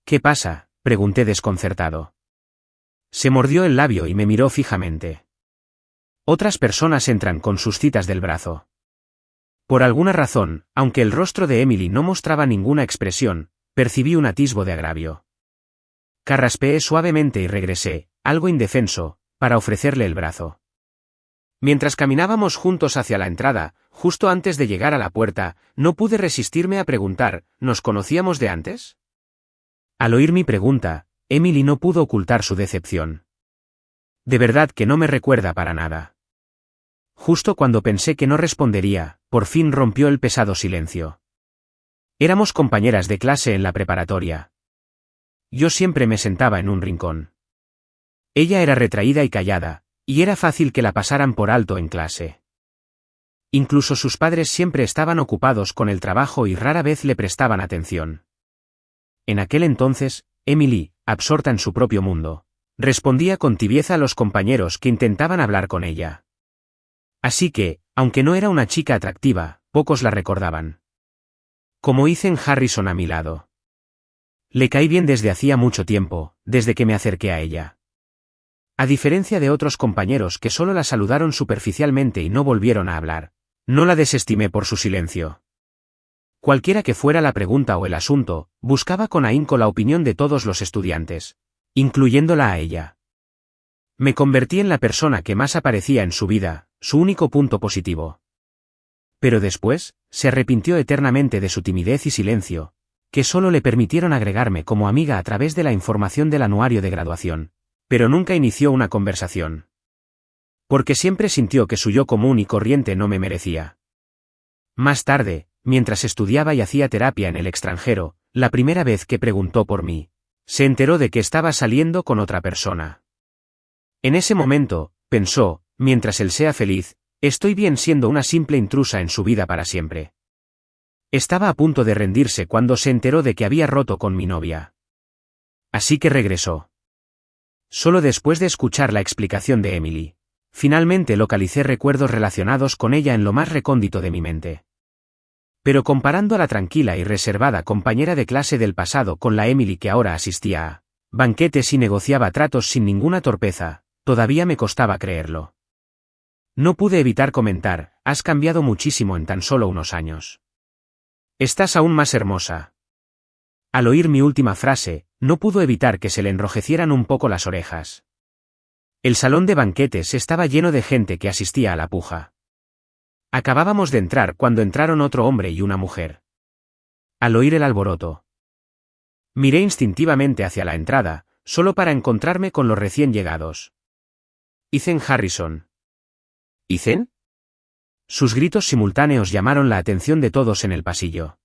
«¿Qué pasa?», pregunté desconcertado. Se mordió el labio y me miró fijamente. Otras personas entran con sus citas del brazo. Por alguna razón, aunque el rostro de Emily no mostraba ninguna expresión, percibí un atisbo de agravio. Carraspeé suavemente y regresé, algo indefenso, para ofrecerle el brazo. Mientras caminábamos juntos hacia la entrada, justo antes de llegar a la puerta, no pude resistirme a preguntar: ¿nos conocíamos de antes? Al oír mi pregunta, Emily no pudo ocultar su decepción. «De verdad que no me recuerda para nada». Justo cuando pensé que no respondería, por fin rompió el pesado silencio. Éramos compañeras de clase en la preparatoria. Yo siempre me sentaba en un rincón. Ella era retraída y callada, y era fácil que la pasaran por alto en clase. Incluso sus padres siempre estaban ocupados con el trabajo y rara vez le prestaban atención. En aquel entonces, Emily, absorta en su propio mundo, respondía con tibieza a los compañeros que intentaban hablar con ella. Así que, aunque no era una chica atractiva, pocos la recordaban. Como Ethan Harrison a mi lado. Le caí bien desde hacía mucho tiempo, desde que me acerqué a ella. A diferencia de otros compañeros que solo la saludaron superficialmente y no volvieron a hablar, no la desestimé por su silencio. Cualquiera que fuera la pregunta o el asunto, buscaba con ahínco la opinión de todos los estudiantes, incluyéndola a ella. Me convertí en la persona que más aparecía en su vida, su único punto positivo. Pero después, se arrepintió eternamente de su timidez y silencio, que solo le permitieron agregarme como amiga a través de la información del anuario de graduación, pero nunca inició una conversación. Porque siempre sintió que su yo común y corriente no me merecía. Más tarde, mientras estudiaba y hacía terapia en el extranjero, la primera vez que preguntó por mí, se enteró de que estaba saliendo con otra persona. En ese momento, pensó: mientras él sea feliz, estoy bien siendo una simple intrusa en su vida para siempre. Estaba a punto de rendirse cuando se enteró de que había roto con mi novia. Así que regresó. Solo después de escuchar la explicación de Emily, finalmente localicé recuerdos relacionados con ella en lo más recóndito de mi mente. Pero comparando a la tranquila y reservada compañera de clase del pasado con la Emily que ahora asistía a banquetes y negociaba tratos sin ninguna torpeza, todavía me costaba creerlo. No pude evitar comentar: has cambiado muchísimo en tan solo unos años. Estás aún más hermosa. Al oír mi última frase, no pudo evitar que se le enrojecieran un poco las orejas. El salón de banquetes estaba lleno de gente que asistía a la puja. Acabábamos de entrar cuando entraron otro hombre y una mujer. Al oír el alboroto, miré instintivamente hacia la entrada, solo para encontrarme con los recién llegados. Ethan Harrison. ¿Ethan? Sus gritos simultáneos llamaron la atención de todos en el pasillo.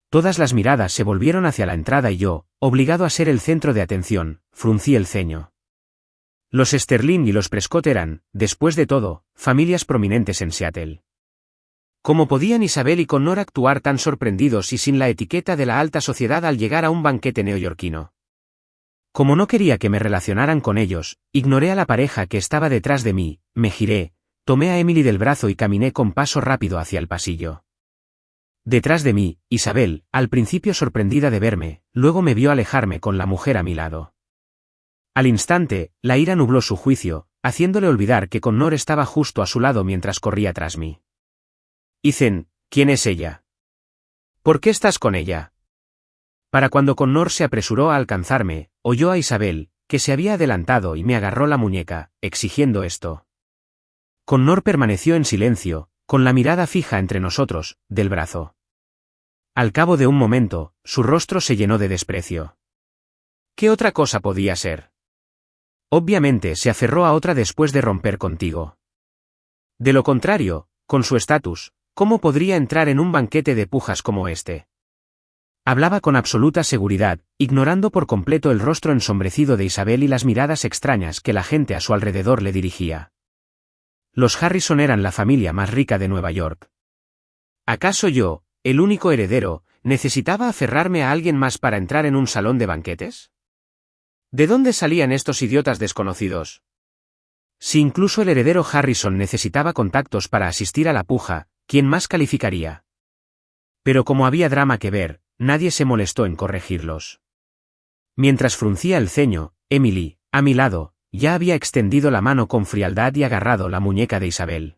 Todas las miradas se volvieron hacia la entrada y yo, obligado a ser el centro de atención, fruncí el ceño. Los Sterling y los Prescott eran, después de todo, familias prominentes en Seattle. ¿Cómo podían Isabel y Connor actuar tan sorprendidos y sin la etiqueta de la alta sociedad al llegar a un banquete neoyorquino? Como no quería que me relacionaran con ellos, ignoré a la pareja que estaba detrás de mí, me giré, tomé a Emily del brazo y caminé con paso rápido hacia el pasillo. Detrás de mí, Isabel, al principio sorprendida de verme, luego me vio alejarme con la mujer a mi lado. Al instante, la ira nubló su juicio, haciéndole olvidar que Connor estaba justo a su lado mientras corría tras mí. Ethan, ¿quién es ella? ¿Por qué estás con ella? Para cuando Connor se apresuró a alcanzarme, oyó a Isabel, que se había adelantado y me agarró la muñeca, exigiendo esto. Connor permaneció en silencio, con la mirada fija entre nosotros, del brazo. Al cabo de un momento, su rostro se llenó de desprecio. ¿Qué otra cosa podía ser? Obviamente se aferró a otra después de romper contigo. De lo contrario, con su estatus, ¿cómo podría entrar en un banquete de pujas como este? Hablaba con absoluta seguridad, ignorando por completo el rostro ensombrecido de Isabel y las miradas extrañas que la gente a su alrededor le dirigía. Los Harrison eran la familia más rica de Nueva York. ¿Acaso yo, el único heredero, necesitaba aferrarme a alguien más para entrar en un salón de banquetes? ¿De dónde salían estos idiotas desconocidos? Si incluso el heredero Harrison necesitaba contactos para asistir a la puja, ¿quién más calificaría? Pero como había drama que ver, nadie se molestó en corregirlos. Mientras fruncía el ceño, Emily, a mi lado, ya había extendido la mano con frialdad y agarrado la muñeca de Isabel.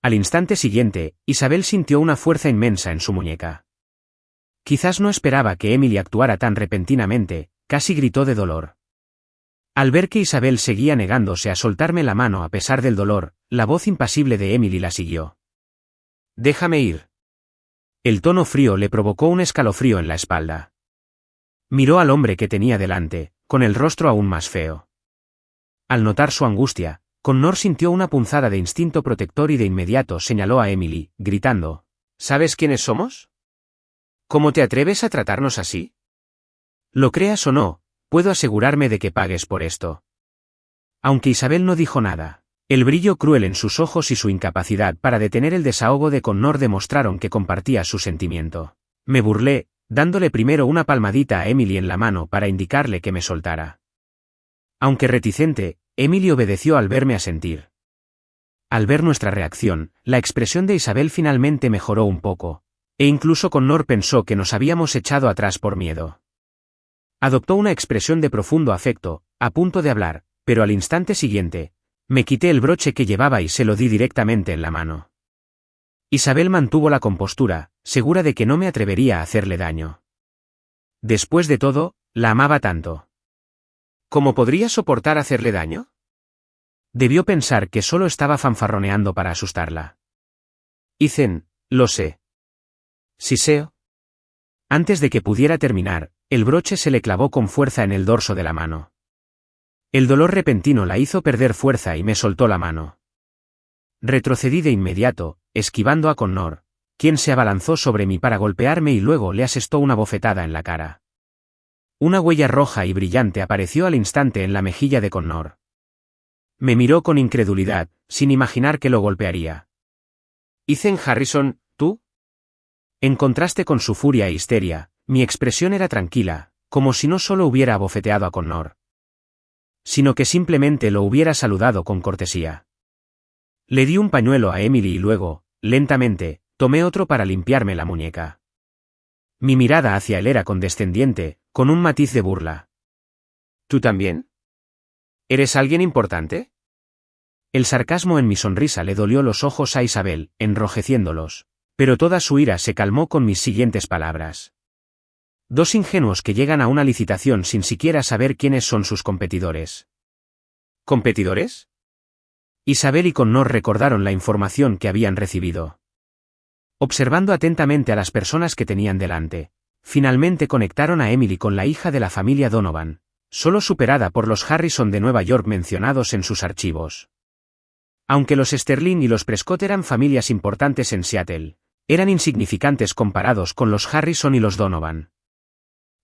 Al instante siguiente, Isabel sintió una fuerza inmensa en su muñeca. Quizás no esperaba que Emily actuara tan repentinamente, casi gritó de dolor. Al ver que Isabel seguía negándose a soltarme la mano a pesar del dolor, la voz impasible de Emily la siguió. «Déjame ir». El tono frío le provocó un escalofrío en la espalda. Miró al hombre que tenía delante, con el rostro aún más feo. Al notar su angustia, Connor sintió una punzada de instinto protector y de inmediato señaló a Emily, gritando, «¿Sabes quiénes somos? ¿Cómo te atreves a tratarnos así? Lo creas o no, puedo asegurarme de que pagues por esto». Aunque Isabel no dijo nada, el brillo cruel en sus ojos y su incapacidad para detener el desahogo de Connor demostraron que compartía su sentimiento. Me burlé, dándole primero una palmadita a Emily en la mano para indicarle que me soltara. Aunque reticente, Emily obedeció al verme asentir. Al ver nuestra reacción, la expresión de Isabel finalmente mejoró un poco, e incluso Connor pensó que nos habíamos echado atrás por miedo. Adoptó una expresión de profundo afecto, a punto de hablar, pero al instante siguiente, me quité el broche que llevaba y se lo di directamente en la mano. Isabel mantuvo la compostura, segura de que no me atrevería a hacerle daño. Después de todo, la amaba tanto. ¿Cómo podría soportar hacerle daño? Debió pensar que solo estaba fanfarroneando para asustarla. Ethan, lo sé. ¿Siseo? Antes de que pudiera terminar, el broche se le clavó con fuerza en el dorso de la mano. El dolor repentino la hizo perder fuerza y me soltó la mano. Retrocedí de inmediato, esquivando a Connor, quien se abalanzó sobre mí para golpearme y luego le asestó una bofetada en la cara. Una huella roja y brillante apareció al instante en la mejilla de Connor. Me miró con incredulidad, sin imaginar que lo golpearía. Ethan Harrison, ¿tú? En contraste con su furia e histeria, mi expresión era tranquila, como si no solo hubiera abofeteado a Connor, sino que simplemente lo hubiera saludado con cortesía. Le di un pañuelo a Emily y luego, lentamente, tomé otro para limpiarme la muñeca. Mi mirada hacia él era condescendiente, con un matiz de burla. ¿Tú también? ¿Eres alguien importante? El sarcasmo en mi sonrisa le dolió los ojos a Isabel, enrojeciéndolos, pero toda su ira se calmó con mis siguientes palabras. Dos ingenuos que llegan a una licitación sin siquiera saber quiénes son sus competidores. ¿Competidores? Isabel y Connor recordaron la información que habían recibido. Observando atentamente a las personas que tenían delante, finalmente conectaron a Emily con la hija de la familia Donovan, solo superada por los Harrison de Nueva York mencionados en sus archivos. Aunque los Sterling y los Prescott eran familias importantes en Seattle, eran insignificantes comparados con los Harrison y los Donovan.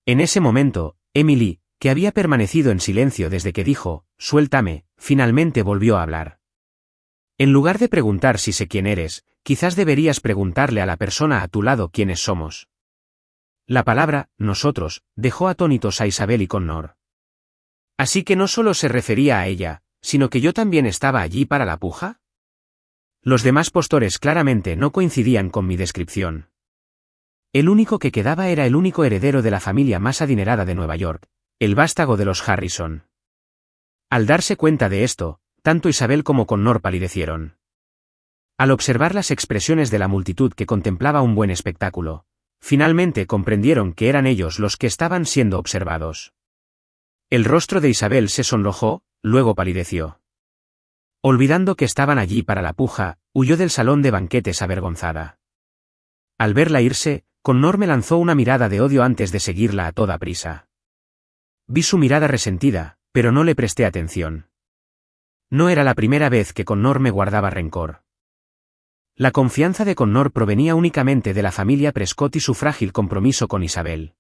En ese momento, Emily, que había permanecido en silencio desde que dijo, «Suéltame», finalmente volvió a hablar. En lugar de preguntar si sé quién eres, quizás deberías preguntarle a la persona a tu lado quiénes somos. La palabra, nosotros, dejó atónitos a Isabel y Connor. Así que no solo se refería a ella, sino que yo también estaba allí para la puja. Los demás postores claramente no coincidían con mi descripción. El único que quedaba era el único heredero de la familia más adinerada de Nueva York, el vástago de los Harrison. Al darse cuenta de esto, tanto Isabel como Connor palidecieron. Al observar las expresiones de la multitud que contemplaba un buen espectáculo, finalmente comprendieron que eran ellos los que estaban siendo observados. El rostro de Isabel se sonrojó, luego palideció. Olvidando que estaban allí para la puja, huyó del salón de banquetes avergonzada. Al verla irse, Connor me lanzó una mirada de odio antes de seguirla a toda prisa. Vi su mirada resentida, pero no le presté atención. No era la primera vez que Connor me guardaba rencor. La confianza de Connor provenía únicamente de la familia Prescott y su frágil compromiso con Isabel.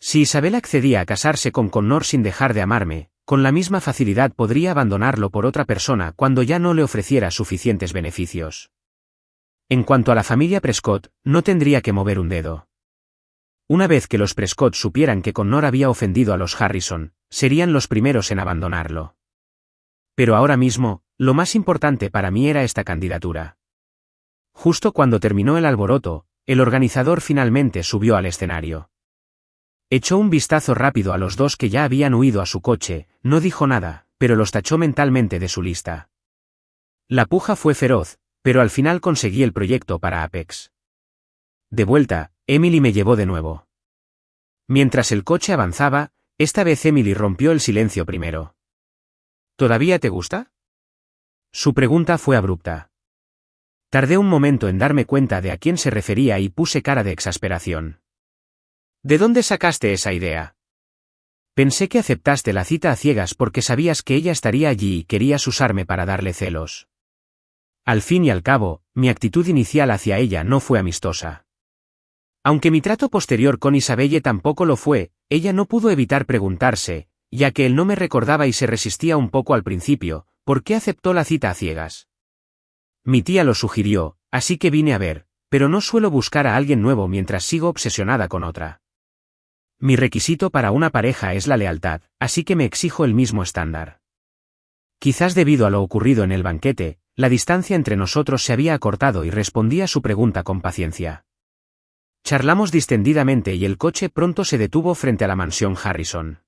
Si Isabel accedía a casarse con Connor sin dejar de amarme, con la misma facilidad podría abandonarlo por otra persona cuando ya no le ofreciera suficientes beneficios. En cuanto a la familia Prescott, no tendría que mover un dedo. Una vez que los Prescott supieran que Connor había ofendido a los Harrison, serían los primeros en abandonarlo. Pero ahora mismo, lo más importante para mí era esta candidatura. Justo cuando terminó el alboroto, el organizador finalmente subió al escenario. Echó un vistazo rápido a los dos que ya habían huido a su coche, no dijo nada, pero los tachó mentalmente de su lista. La puja fue feroz, pero al final conseguí el proyecto para Apex. De vuelta, Emily me llevó de nuevo. Mientras el coche avanzaba, esta vez Emily rompió el silencio primero. ¿Todavía te gusta? Su pregunta fue abrupta. Tardé un momento en darme cuenta de a quién se refería y puse cara de exasperación. ¿De dónde sacaste esa idea? Pensé que aceptaste la cita a ciegas porque sabías que ella estaría allí y querías usarme para darle celos. Al fin y al cabo, mi actitud inicial hacia ella no fue amistosa. Aunque mi trato posterior con Isabelle tampoco lo fue, ella no pudo evitar preguntarse, ya que él no me recordaba y se resistía un poco al principio, ¿por qué aceptó la cita a ciegas? Mi tía lo sugirió, así que vine a ver, pero no suelo buscar a alguien nuevo mientras sigo obsesionada con otra. Mi requisito para una pareja es la lealtad, así que me exijo el mismo estándar. Quizás debido a lo ocurrido en el banquete, la distancia entre nosotros se había acortado y respondí a su pregunta con paciencia. Charlamos distendidamente y el coche pronto se detuvo frente a la mansión Harrison.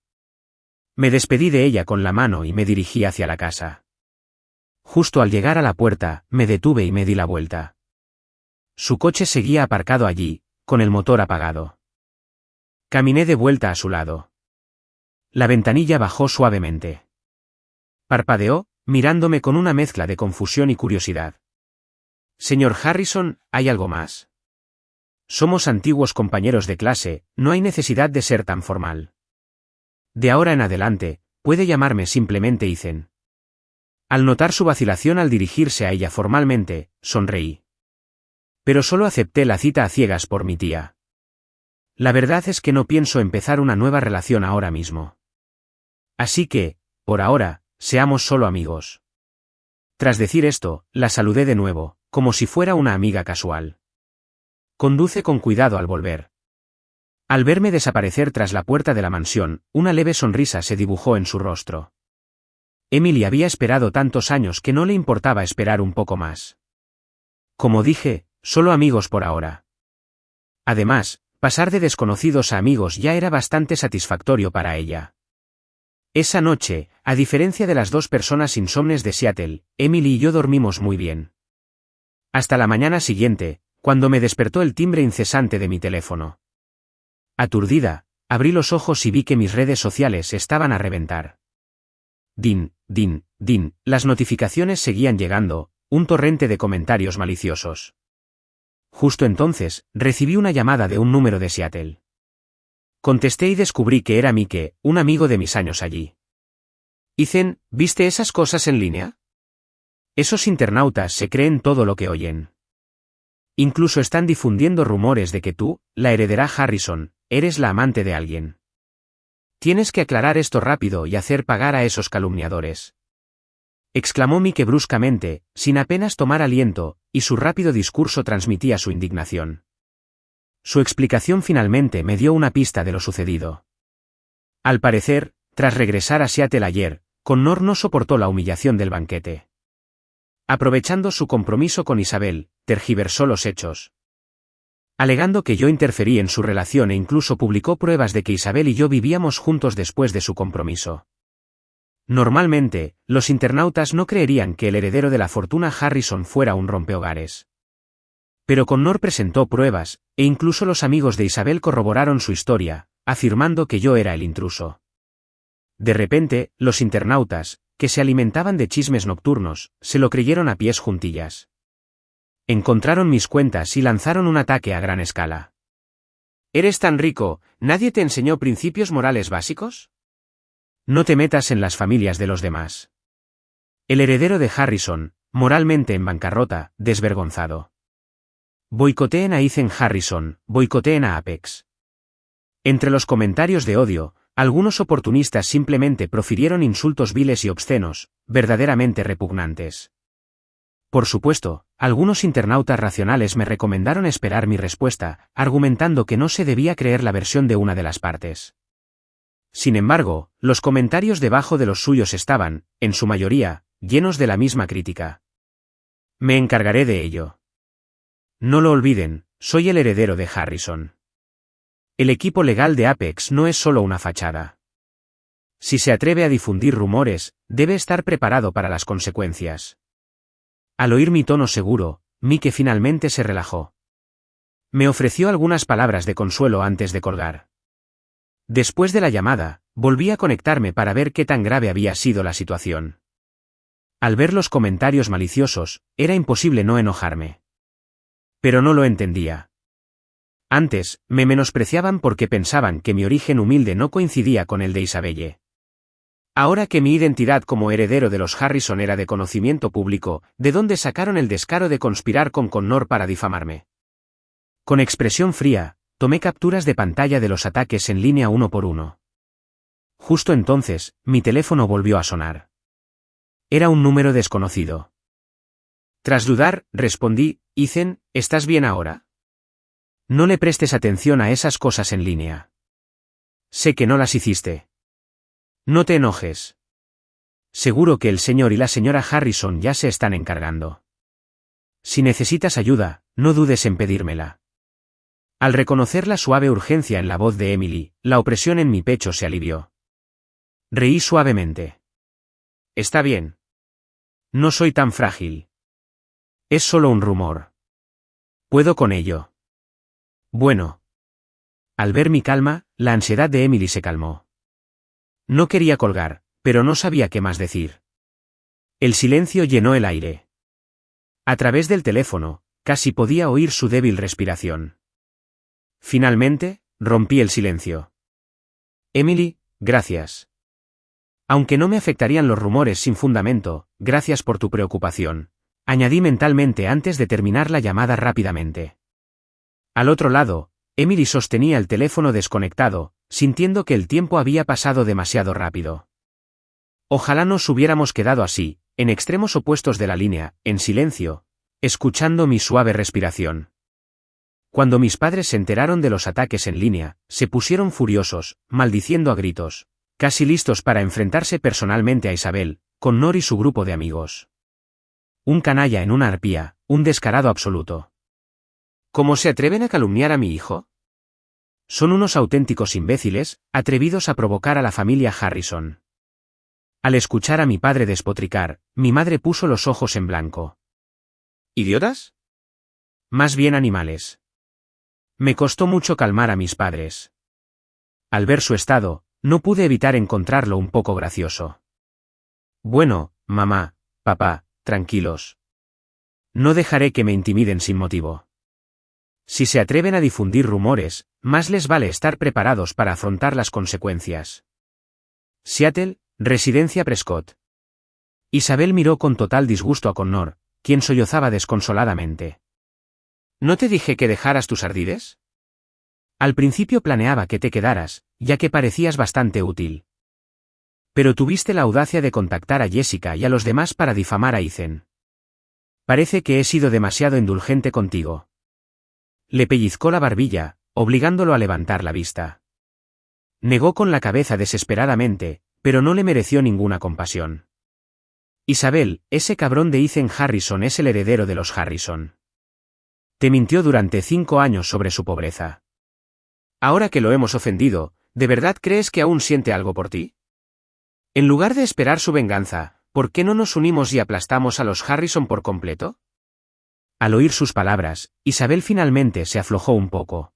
Me despedí de ella con la mano y me dirigí hacia la casa. Justo al llegar a la puerta, me detuve y me di la vuelta. Su coche seguía aparcado allí, con el motor apagado. Caminé de vuelta a su lado. La ventanilla bajó suavemente. Parpadeó, mirándome con una mezcla de confusión y curiosidad. Señor Harrison, ¿hay algo más? Somos antiguos compañeros de clase, no hay necesidad de ser tan formal. De ahora en adelante, puede llamarme simplemente Ethan. Al notar su vacilación al dirigirse a ella formalmente, sonreí. Pero solo acepté la cita a ciegas por mi tía. La verdad es que no pienso empezar una nueva relación ahora mismo. Así que, por ahora, seamos solo amigos. Tras decir esto, la saludé de nuevo, como si fuera una amiga casual. Conduce con cuidado al volver. Al verme desaparecer tras la puerta de la mansión, una leve sonrisa se dibujó en su rostro. Emily había esperado tantos años que no le importaba esperar un poco más. Como dije, solo amigos por ahora. Además, pasar de desconocidos a amigos ya era bastante satisfactorio para ella. Esa noche, a diferencia de las dos personas insomnes de Seattle, Emily y yo dormimos muy bien. Hasta la mañana siguiente, cuando me despertó el timbre incesante de mi teléfono. Aturdida, abrí los ojos y vi que mis redes sociales estaban a reventar. Din, las notificaciones seguían llegando, un torrente de comentarios maliciosos. Justo entonces, recibí una llamada de un número de Seattle. Contesté y descubrí que era Mike, un amigo de mis años allí. Ethan, ¿viste esas cosas en línea? Esos internautas se creen todo lo que oyen. Incluso están difundiendo rumores de que tú, la heredera Harrison, eres la amante de alguien. Tienes que aclarar esto rápido y hacer pagar a esos calumniadores. Exclamó Mike bruscamente, sin apenas tomar aliento, y su rápido discurso transmitía su indignación. Su explicación finalmente me dio una pista de lo sucedido. Al parecer, tras regresar a Seattle ayer, Connor no soportó la humillación del banquete. Aprovechando su compromiso con Isabel, tergiversó los hechos, alegando que yo interferí en su relación e incluso publicó pruebas de que Isabel y yo vivíamos juntos después de su compromiso. Normalmente, los internautas no creerían que el heredero de la fortuna Harrison fuera un rompehogares. Pero Connor presentó pruebas, e incluso los amigos de Isabel corroboraron su historia, afirmando que yo era el intruso. De repente, los internautas, que se alimentaban de chismes nocturnos, se lo creyeron a pies juntillas. Encontraron mis cuentas y lanzaron un ataque a gran escala. ¿Eres tan rico, nadie te enseñó principios morales básicos? No te metas en las familias de los demás. El heredero de Harrison, moralmente en bancarrota, desvergonzado. Boicoteen a Ethan Harrison, boicoteen a Apex. Entre los comentarios de odio, algunos oportunistas simplemente profirieron insultos viles y obscenos, verdaderamente repugnantes. Por supuesto, algunos internautas racionales me recomendaron esperar mi respuesta, argumentando que no se debía creer la versión de una de las partes. Sin embargo, los comentarios debajo de los suyos estaban, en su mayoría, llenos de la misma crítica. Me encargaré de ello. No lo olviden, soy el heredero de Harrison. El equipo legal de Apex no es solo una fachada. Si se atreve a difundir rumores, debe estar preparado para las consecuencias. Al oír mi tono seguro, Mike finalmente se relajó. Me ofreció algunas palabras de consuelo antes de colgar. Después de la llamada, volví a conectarme para ver qué tan grave había sido la situación. Al ver los comentarios maliciosos, era imposible no enojarme. Pero no lo entendía. Antes, me menospreciaban porque pensaban que mi origen humilde no coincidía con el de Isabelle. Ahora que mi identidad como heredero de los Harrison era de conocimiento público, ¿de dónde sacaron el descaro de conspirar con Connor para difamarme? Con expresión fría, tomé capturas de pantalla de los ataques en línea uno por uno. Justo entonces, mi teléfono volvió a sonar. Era un número desconocido. Tras dudar, respondí, Ethan, ¿estás bien ahora? No le prestes atención a esas cosas en línea. Sé que no las hiciste. No te enojes. Seguro que el señor y la señora Harrison ya se están encargando. Si necesitas ayuda, no dudes en pedírmela. Al reconocer la suave urgencia en la voz de Emily, la opresión en mi pecho se alivió. Reí suavemente. Está bien. No soy tan frágil. Es solo un rumor. Puedo con ello. Bueno. Al ver mi calma, la ansiedad de Emily se calmó. No quería colgar, pero no sabía qué más decir. El silencio llenó el aire. A través del teléfono, casi podía oír su débil respiración. Finalmente, rompí el silencio. Emily, gracias. Aunque no me afectarían los rumores sin fundamento, gracias por tu preocupación, añadí mentalmente antes de terminar la llamada rápidamente. Al otro lado, Emily sostenía el teléfono desconectado, sintiendo que el tiempo había pasado demasiado rápido. Ojalá nos hubiéramos quedado así, en extremos opuestos de la línea, en silencio, escuchando mi suave respiración. Cuando mis padres se enteraron de los ataques en línea, se pusieron furiosos, maldiciendo a gritos, casi listos para enfrentarse personalmente a Isabel, Connor y su grupo de amigos. Un canalla en una arpía, un descarado absoluto. ¿Cómo se atreven a calumniar a mi hijo? Son unos auténticos imbéciles, atrevidos a provocar a la familia Harrison. Al escuchar a mi padre despotricar, mi madre puso los ojos en blanco. ¿Idiotas? Más bien animales. Me costó mucho calmar a mis padres. Al ver su estado, no pude evitar encontrarlo un poco gracioso. Bueno, mamá, papá, tranquilos. No dejaré que me intimiden sin motivo. Si se atreven a difundir rumores, más les vale estar preparados para afrontar las consecuencias. Seattle, Residencia Prescott. Isabel miró con total disgusto a Connor, quien sollozaba desconsoladamente. ¿No te dije que dejaras tus ardides? Al principio planeaba que te quedaras, ya que parecías bastante útil. Pero tuviste la audacia de contactar a Jessica y a los demás para difamar a Ethan. Parece que he sido demasiado indulgente contigo. Le pellizcó la barbilla, obligándolo a levantar la vista. Negó con la cabeza desesperadamente, pero no le mereció ninguna compasión. Isabel, ese cabrón de Ethan Harrison es el heredero de los Harrison. Te mintió durante 5 años sobre su pobreza. Ahora que lo hemos ofendido, ¿de verdad crees que aún siente algo por ti? En lugar de esperar su venganza, ¿por qué no nos unimos y aplastamos a los Harrison por completo? Al oír sus palabras, Isabel finalmente se aflojó un poco.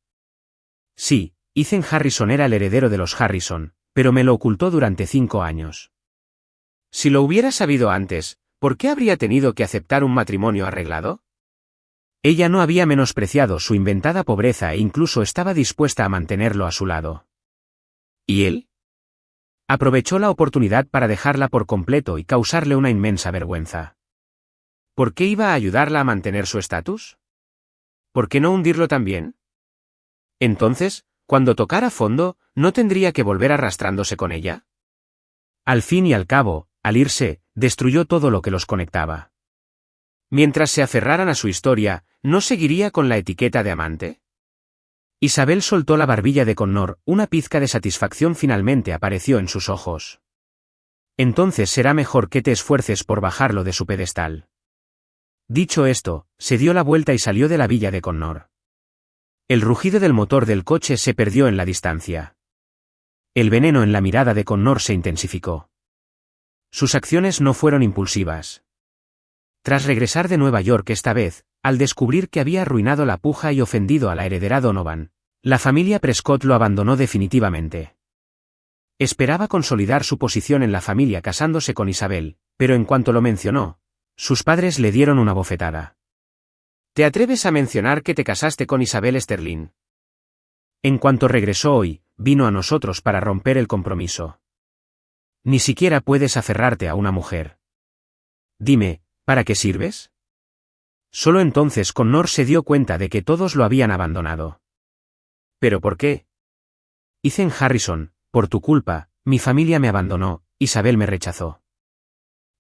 Sí, Ethan Harrison era el heredero de los Harrison, pero me lo ocultó durante 5 años. Si lo hubiera sabido antes, ¿por qué habría tenido que aceptar un matrimonio arreglado? Ella no había menospreciado su inventada pobreza e incluso estaba dispuesta a mantenerlo a su lado. ¿Y él? Aprovechó la oportunidad para dejarla por completo y causarle una inmensa vergüenza. ¿Por qué iba a ayudarla a mantener su estatus? ¿Por qué no hundirlo también? Entonces, cuando tocara fondo, ¿no tendría que volver arrastrándose con ella? Al fin y al cabo, al irse, destruyó todo lo que los conectaba. Mientras se aferraran a su historia, ¿no seguiría con la etiqueta de amante? Isabel soltó la barbilla de Connor, una pizca de satisfacción finalmente apareció en sus ojos. Entonces será mejor que te esfuerces por bajarlo de su pedestal. Dicho esto, se dio la vuelta y salió de la villa de Connor. El rugido del motor del coche se perdió en la distancia. El veneno en la mirada de Connor se intensificó. Sus acciones no fueron impulsivas. Tras regresar de Nueva York esta vez, al descubrir que había arruinado la puja y ofendido a la heredera Donovan, la familia Prescott lo abandonó definitivamente. Esperaba consolidar su posición en la familia casándose con Isabel, pero en cuanto lo mencionó, sus padres le dieron una bofetada. ¿Te atreves a mencionar que te casaste con Isabel Sterling? En cuanto regresó hoy, vino a nosotros para romper el compromiso. Ni siquiera puedes aferrarte a una mujer. Dime, ¿para qué sirves? Solo entonces Connor se dio cuenta de que todos lo habían abandonado. ¿Pero por qué? Ethan Harrison, por tu culpa, mi familia me abandonó, Isabel me rechazó.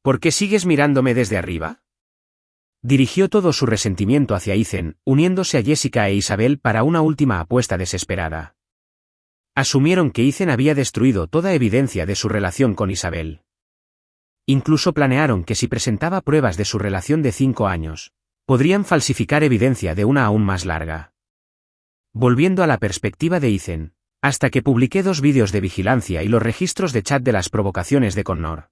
¿Por qué sigues mirándome desde arriba? Dirigió todo su resentimiento hacia Ethan, uniéndose a Jessica e Isabel para una última apuesta desesperada. Asumieron que Ethan había destruido toda evidencia de su relación con Isabel. Incluso planearon que si presentaba pruebas de su relación de 5 años, podrían falsificar evidencia de una aún más larga. Volviendo a la perspectiva de Ethan, hasta que publiqué 2 vídeos de vigilancia y los registros de chat de las provocaciones de Connor.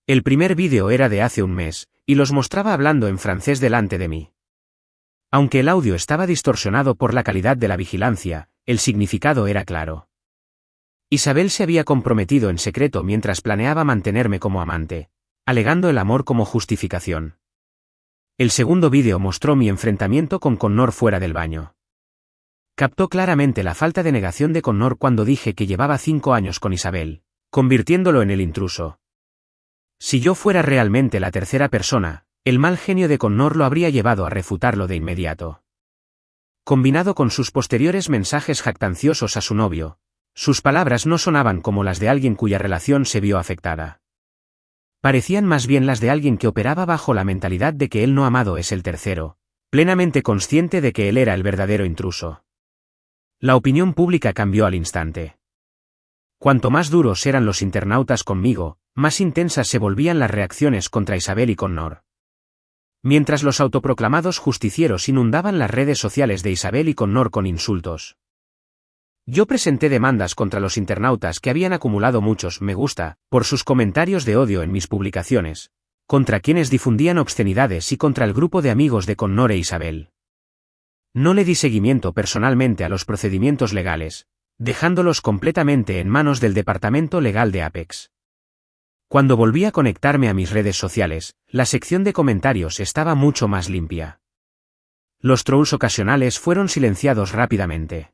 El primer vídeo era de hace un mes, y los mostraba hablando en francés delante de mí. Aunque el audio estaba distorsionado por la calidad de la vigilancia, el significado era claro. Isabel se había comprometido en secreto mientras planeaba mantenerme como amante, alegando el amor como justificación. El segundo vídeo mostró mi enfrentamiento con Connor fuera del baño. Captó claramente la falta de negación de Connor cuando dije que llevaba 5 años con Isabel, convirtiéndolo en el intruso. Si yo fuera realmente la tercera persona, el mal genio de Connor lo habría llevado a refutarlo de inmediato. Combinado con sus posteriores mensajes jactanciosos a su novio, sus palabras no sonaban como las de alguien cuya relación se vio afectada. Parecían más bien las de alguien que operaba bajo la mentalidad de que él no amado es el tercero, plenamente consciente de que él era el verdadero intruso. La opinión pública cambió al instante. Cuanto más duros eran los internautas conmigo, más intensas se volvían las reacciones contra Isabel y Connor. Mientras los autoproclamados justicieros inundaban las redes sociales de Isabel y Connor con insultos. Yo presenté demandas contra los internautas que habían acumulado muchos me gusta, por sus comentarios de odio en mis publicaciones, contra quienes difundían obscenidades y contra el grupo de amigos de Connor e Isabel. No le di seguimiento personalmente a los procedimientos legales, dejándolos completamente en manos del departamento legal de Apex. Cuando volví a conectarme a mis redes sociales, la sección de comentarios estaba mucho más limpia. Los trolls ocasionales fueron silenciados rápidamente.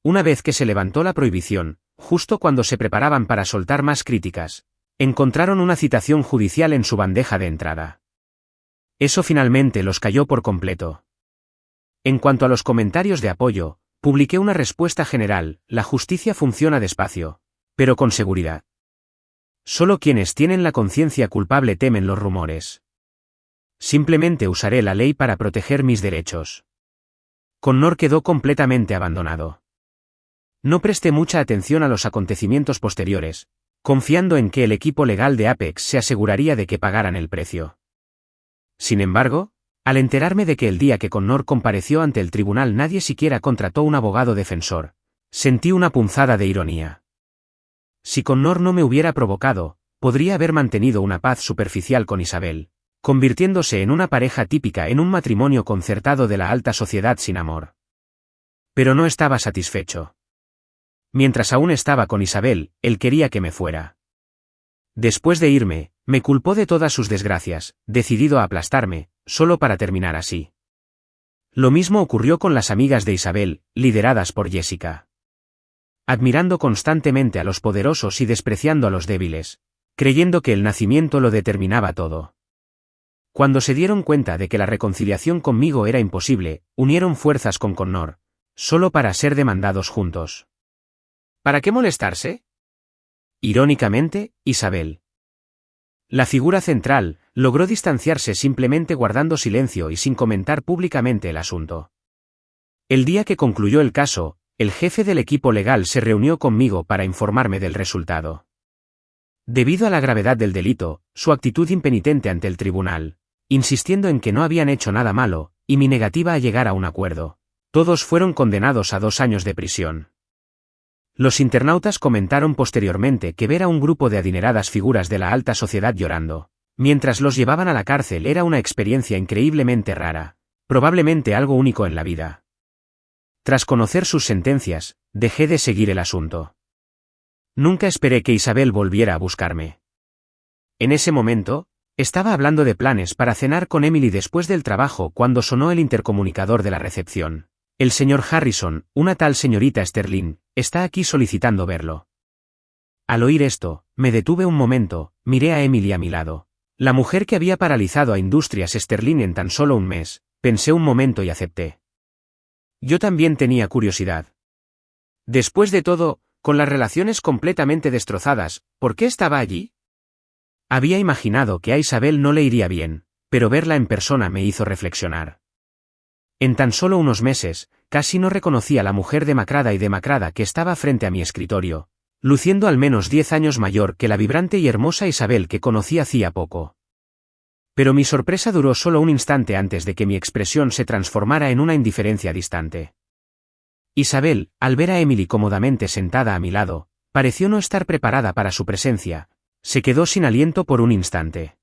Una vez que se levantó la prohibición, justo cuando se preparaban para soltar más críticas, encontraron una citación judicial en su bandeja de entrada. Eso finalmente los cayó por completo. En cuanto a los comentarios de apoyo, publiqué una respuesta general: la justicia funciona despacio, pero con seguridad. Solo quienes tienen la conciencia culpable temen los rumores. Simplemente usaré la ley para proteger mis derechos. Connor quedó completamente abandonado. No presté mucha atención a los acontecimientos posteriores, confiando en que el equipo legal de Apex se aseguraría de que pagaran el precio. Sin embargo, al enterarme de que el día que Connor compareció ante el tribunal nadie siquiera contrató un abogado defensor, sentí una punzada de ironía. Si Connor no me hubiera provocado, podría haber mantenido una paz superficial con Isabel, convirtiéndose en una pareja típica en un matrimonio concertado de la alta sociedad sin amor. Pero no estaba satisfecho. Mientras aún estaba con Isabel, él quería que me fuera. Después de irme, me culpó de todas sus desgracias, decidido a aplastarme, solo para terminar así. Lo mismo ocurrió con las amigas de Isabel, lideradas por Jessica. Admirando constantemente a los poderosos y despreciando a los débiles, creyendo que el nacimiento lo determinaba todo. Cuando se dieron cuenta de que la reconciliación conmigo era imposible, unieron fuerzas con Connor, solo para ser demandados juntos. ¿Para qué molestarse? Irónicamente, Isabel. La figura central, logró distanciarse simplemente guardando silencio y sin comentar públicamente el asunto. El día que concluyó el caso, el jefe del equipo legal se reunió conmigo para informarme del resultado. Debido a la gravedad del delito, su actitud impenitente ante el tribunal, insistiendo en que no habían hecho nada malo, y mi negativa a llegar a un acuerdo, todos fueron condenados a 2 años de prisión. Los internautas comentaron posteriormente que ver a un grupo de adineradas figuras de la alta sociedad llorando, mientras los llevaban a la cárcel era una experiencia increíblemente rara, probablemente algo único en la vida. Tras conocer sus sentencias, dejé de seguir el asunto. Nunca esperé que Isabel volviera a buscarme. En ese momento, estaba hablando de planes para cenar con Emily después del trabajo cuando sonó el intercomunicador de la recepción. El señor Harrison, una tal señorita Sterling, está aquí solicitando verlo. Al oír esto, me detuve un momento, miré a Emily a mi lado. La mujer que había paralizado a Industrias Sterling en tan solo un mes, pensé un momento y acepté. Yo también tenía curiosidad. Después de todo, con las relaciones completamente destrozadas, ¿por qué estaba allí? Había imaginado que a Isabel no le iría bien, pero verla en persona me hizo reflexionar. En tan solo unos meses, casi no reconocí a la mujer demacrada que estaba frente a mi escritorio, luciendo al menos 10 años mayor que la vibrante y hermosa Isabel que conocí hacía poco. Pero mi sorpresa duró solo un instante antes de que mi expresión se transformara en una indiferencia distante. Isabel, al ver a Emily cómodamente sentada a mi lado, pareció no estar preparada para su presencia, se quedó sin aliento por un instante.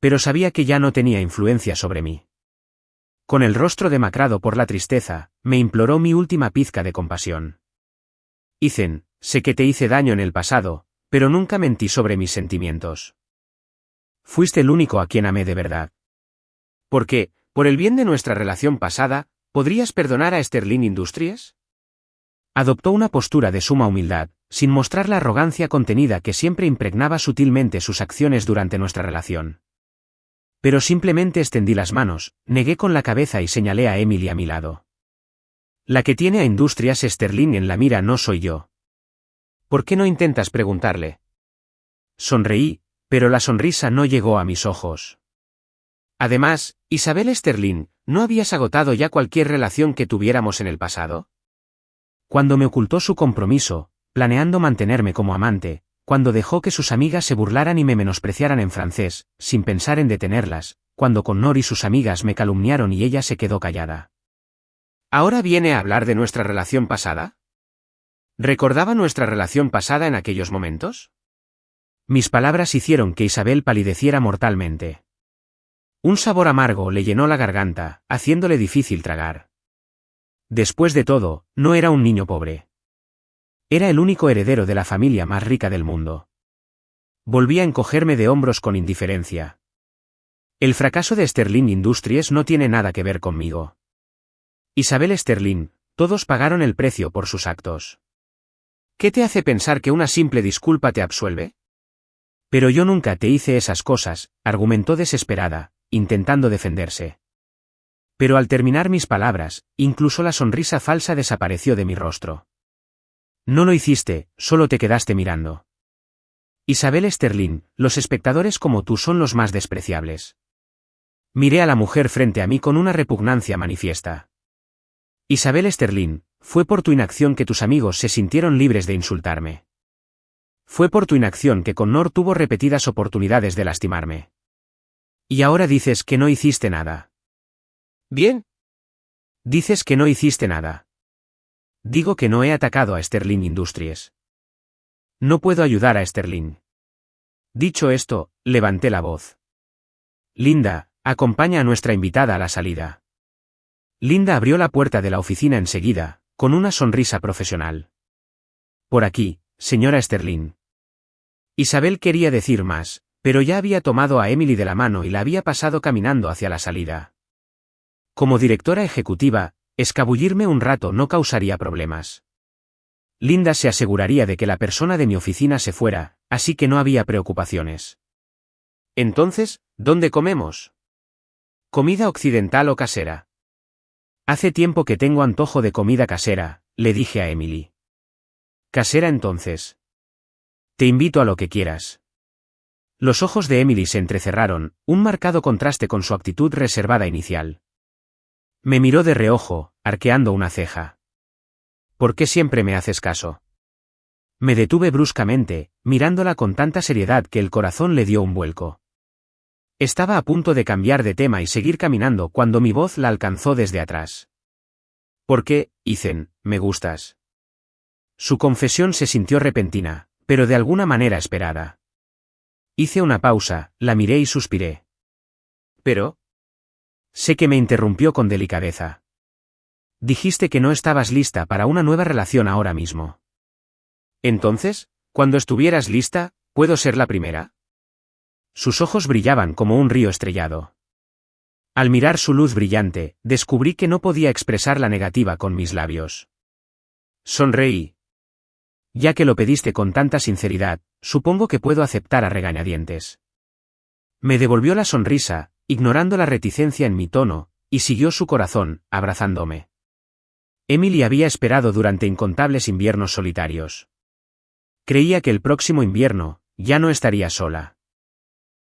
Pero sabía que ya no tenía influencia sobre mí. Con el rostro demacrado por la tristeza, me imploró mi última pizca de compasión. Ethan, sé que te hice daño en el pasado, pero nunca mentí sobre mis sentimientos. Fuiste el único a quien amé de verdad. ¿Por qué, por el bien de nuestra relación pasada, podrías perdonar a Sterling Industries? Adoptó una postura de suma humildad, sin mostrar la arrogancia contenida que siempre impregnaba sutilmente sus acciones durante nuestra relación. Pero simplemente extendí las manos, negué con la cabeza y señalé a Emily a mi lado. La que tiene a Industrias Sterling en la mira no soy yo. ¿Por qué no intentas preguntarle? Sonreí, pero la sonrisa no llegó a mis ojos. Además, Isabel Sterling, ¿no habías agotado ya cualquier relación que tuviéramos en el pasado? Cuando me ocultó su compromiso, planeando mantenerme como amante, cuando dejó que sus amigas se burlaran y me menospreciaran en francés, sin pensar en detenerlas, cuando Connor y sus amigas me calumniaron y ella se quedó callada. ¿Ahora viene a hablar de nuestra relación pasada? ¿Recordaba nuestra relación pasada en aquellos momentos? Mis palabras hicieron que Isabel palideciera mortalmente. Un sabor amargo le llenó la garganta, haciéndole difícil tragar. Después de todo, no era un niño pobre. Era el único heredero de la familia más rica del mundo. Volví a encogerme de hombros con indiferencia. El fracaso de Sterling Industries no tiene nada que ver conmigo. Isabel Sterling, todos pagaron el precio por sus actos. ¿Qué te hace pensar que una simple disculpa te absuelve? Pero yo nunca te hice esas cosas, argumentó desesperada, intentando defenderse. Pero al terminar mis palabras, incluso la sonrisa falsa desapareció de mi rostro. No lo hiciste, solo te quedaste mirando. Isabel Sterling, los espectadores como tú son los más despreciables. Miré a la mujer frente a mí con una repugnancia manifiesta. Isabel Sterling, fue por tu inacción que tus amigos se sintieron libres de insultarme. Fue por tu inacción que Connor tuvo repetidas oportunidades de lastimarme. Y ahora dices que no hiciste nada. Bien. Dices que no hiciste nada. Digo que no he atacado a Sterling Industries. No puedo ayudar a Sterling. Dicho esto, levanté la voz. Linda, acompaña a nuestra invitada a la salida. Linda abrió la puerta de la oficina enseguida, con una sonrisa profesional. Por aquí, señora Sterling. Isabel quería decir más, pero ya había tomado a Emily de la mano y la había pasado caminando hacia la salida. Como directora ejecutiva, escabullirme un rato no causaría problemas. Linda se aseguraría de que la persona de mi oficina se fuera, así que no había preocupaciones. Entonces, ¿dónde comemos? ¿Comida occidental o casera? Hace tiempo que tengo antojo de comida casera, le dije a Emily. Casera entonces. Te invito a lo que quieras. Los ojos de Emily se entrecerraron, un marcado contraste con su actitud reservada inicial. Me miró de reojo, arqueando una ceja. ¿Por qué siempre me haces caso? Me detuve bruscamente, mirándola con tanta seriedad que el corazón le dio un vuelco. Estaba a punto de cambiar de tema y seguir caminando cuando mi voz la alcanzó desde atrás. ¿Por qué, Ethan, me gustas? Su confesión se sintió repentina, pero de alguna manera esperada. Hice una pausa, la miré y suspiré. Pero... Sé que me interrumpió con delicadeza. Dijiste que no estabas lista para una nueva relación ahora mismo. Entonces, cuando estuvieras lista, ¿puedo ser la primera? Sus ojos brillaban como un río estrellado. Al mirar su luz brillante, descubrí que no podía expresar la negativa con mis labios. Sonreí. Ya que lo pediste con tanta sinceridad, supongo que puedo aceptar a regañadientes. Me devolvió la sonrisa, ignorando la reticencia en mi tono, y siguió su corazón, abrazándome. Emily había esperado durante incontables inviernos solitarios. Creía que el próximo invierno, ya no estaría sola.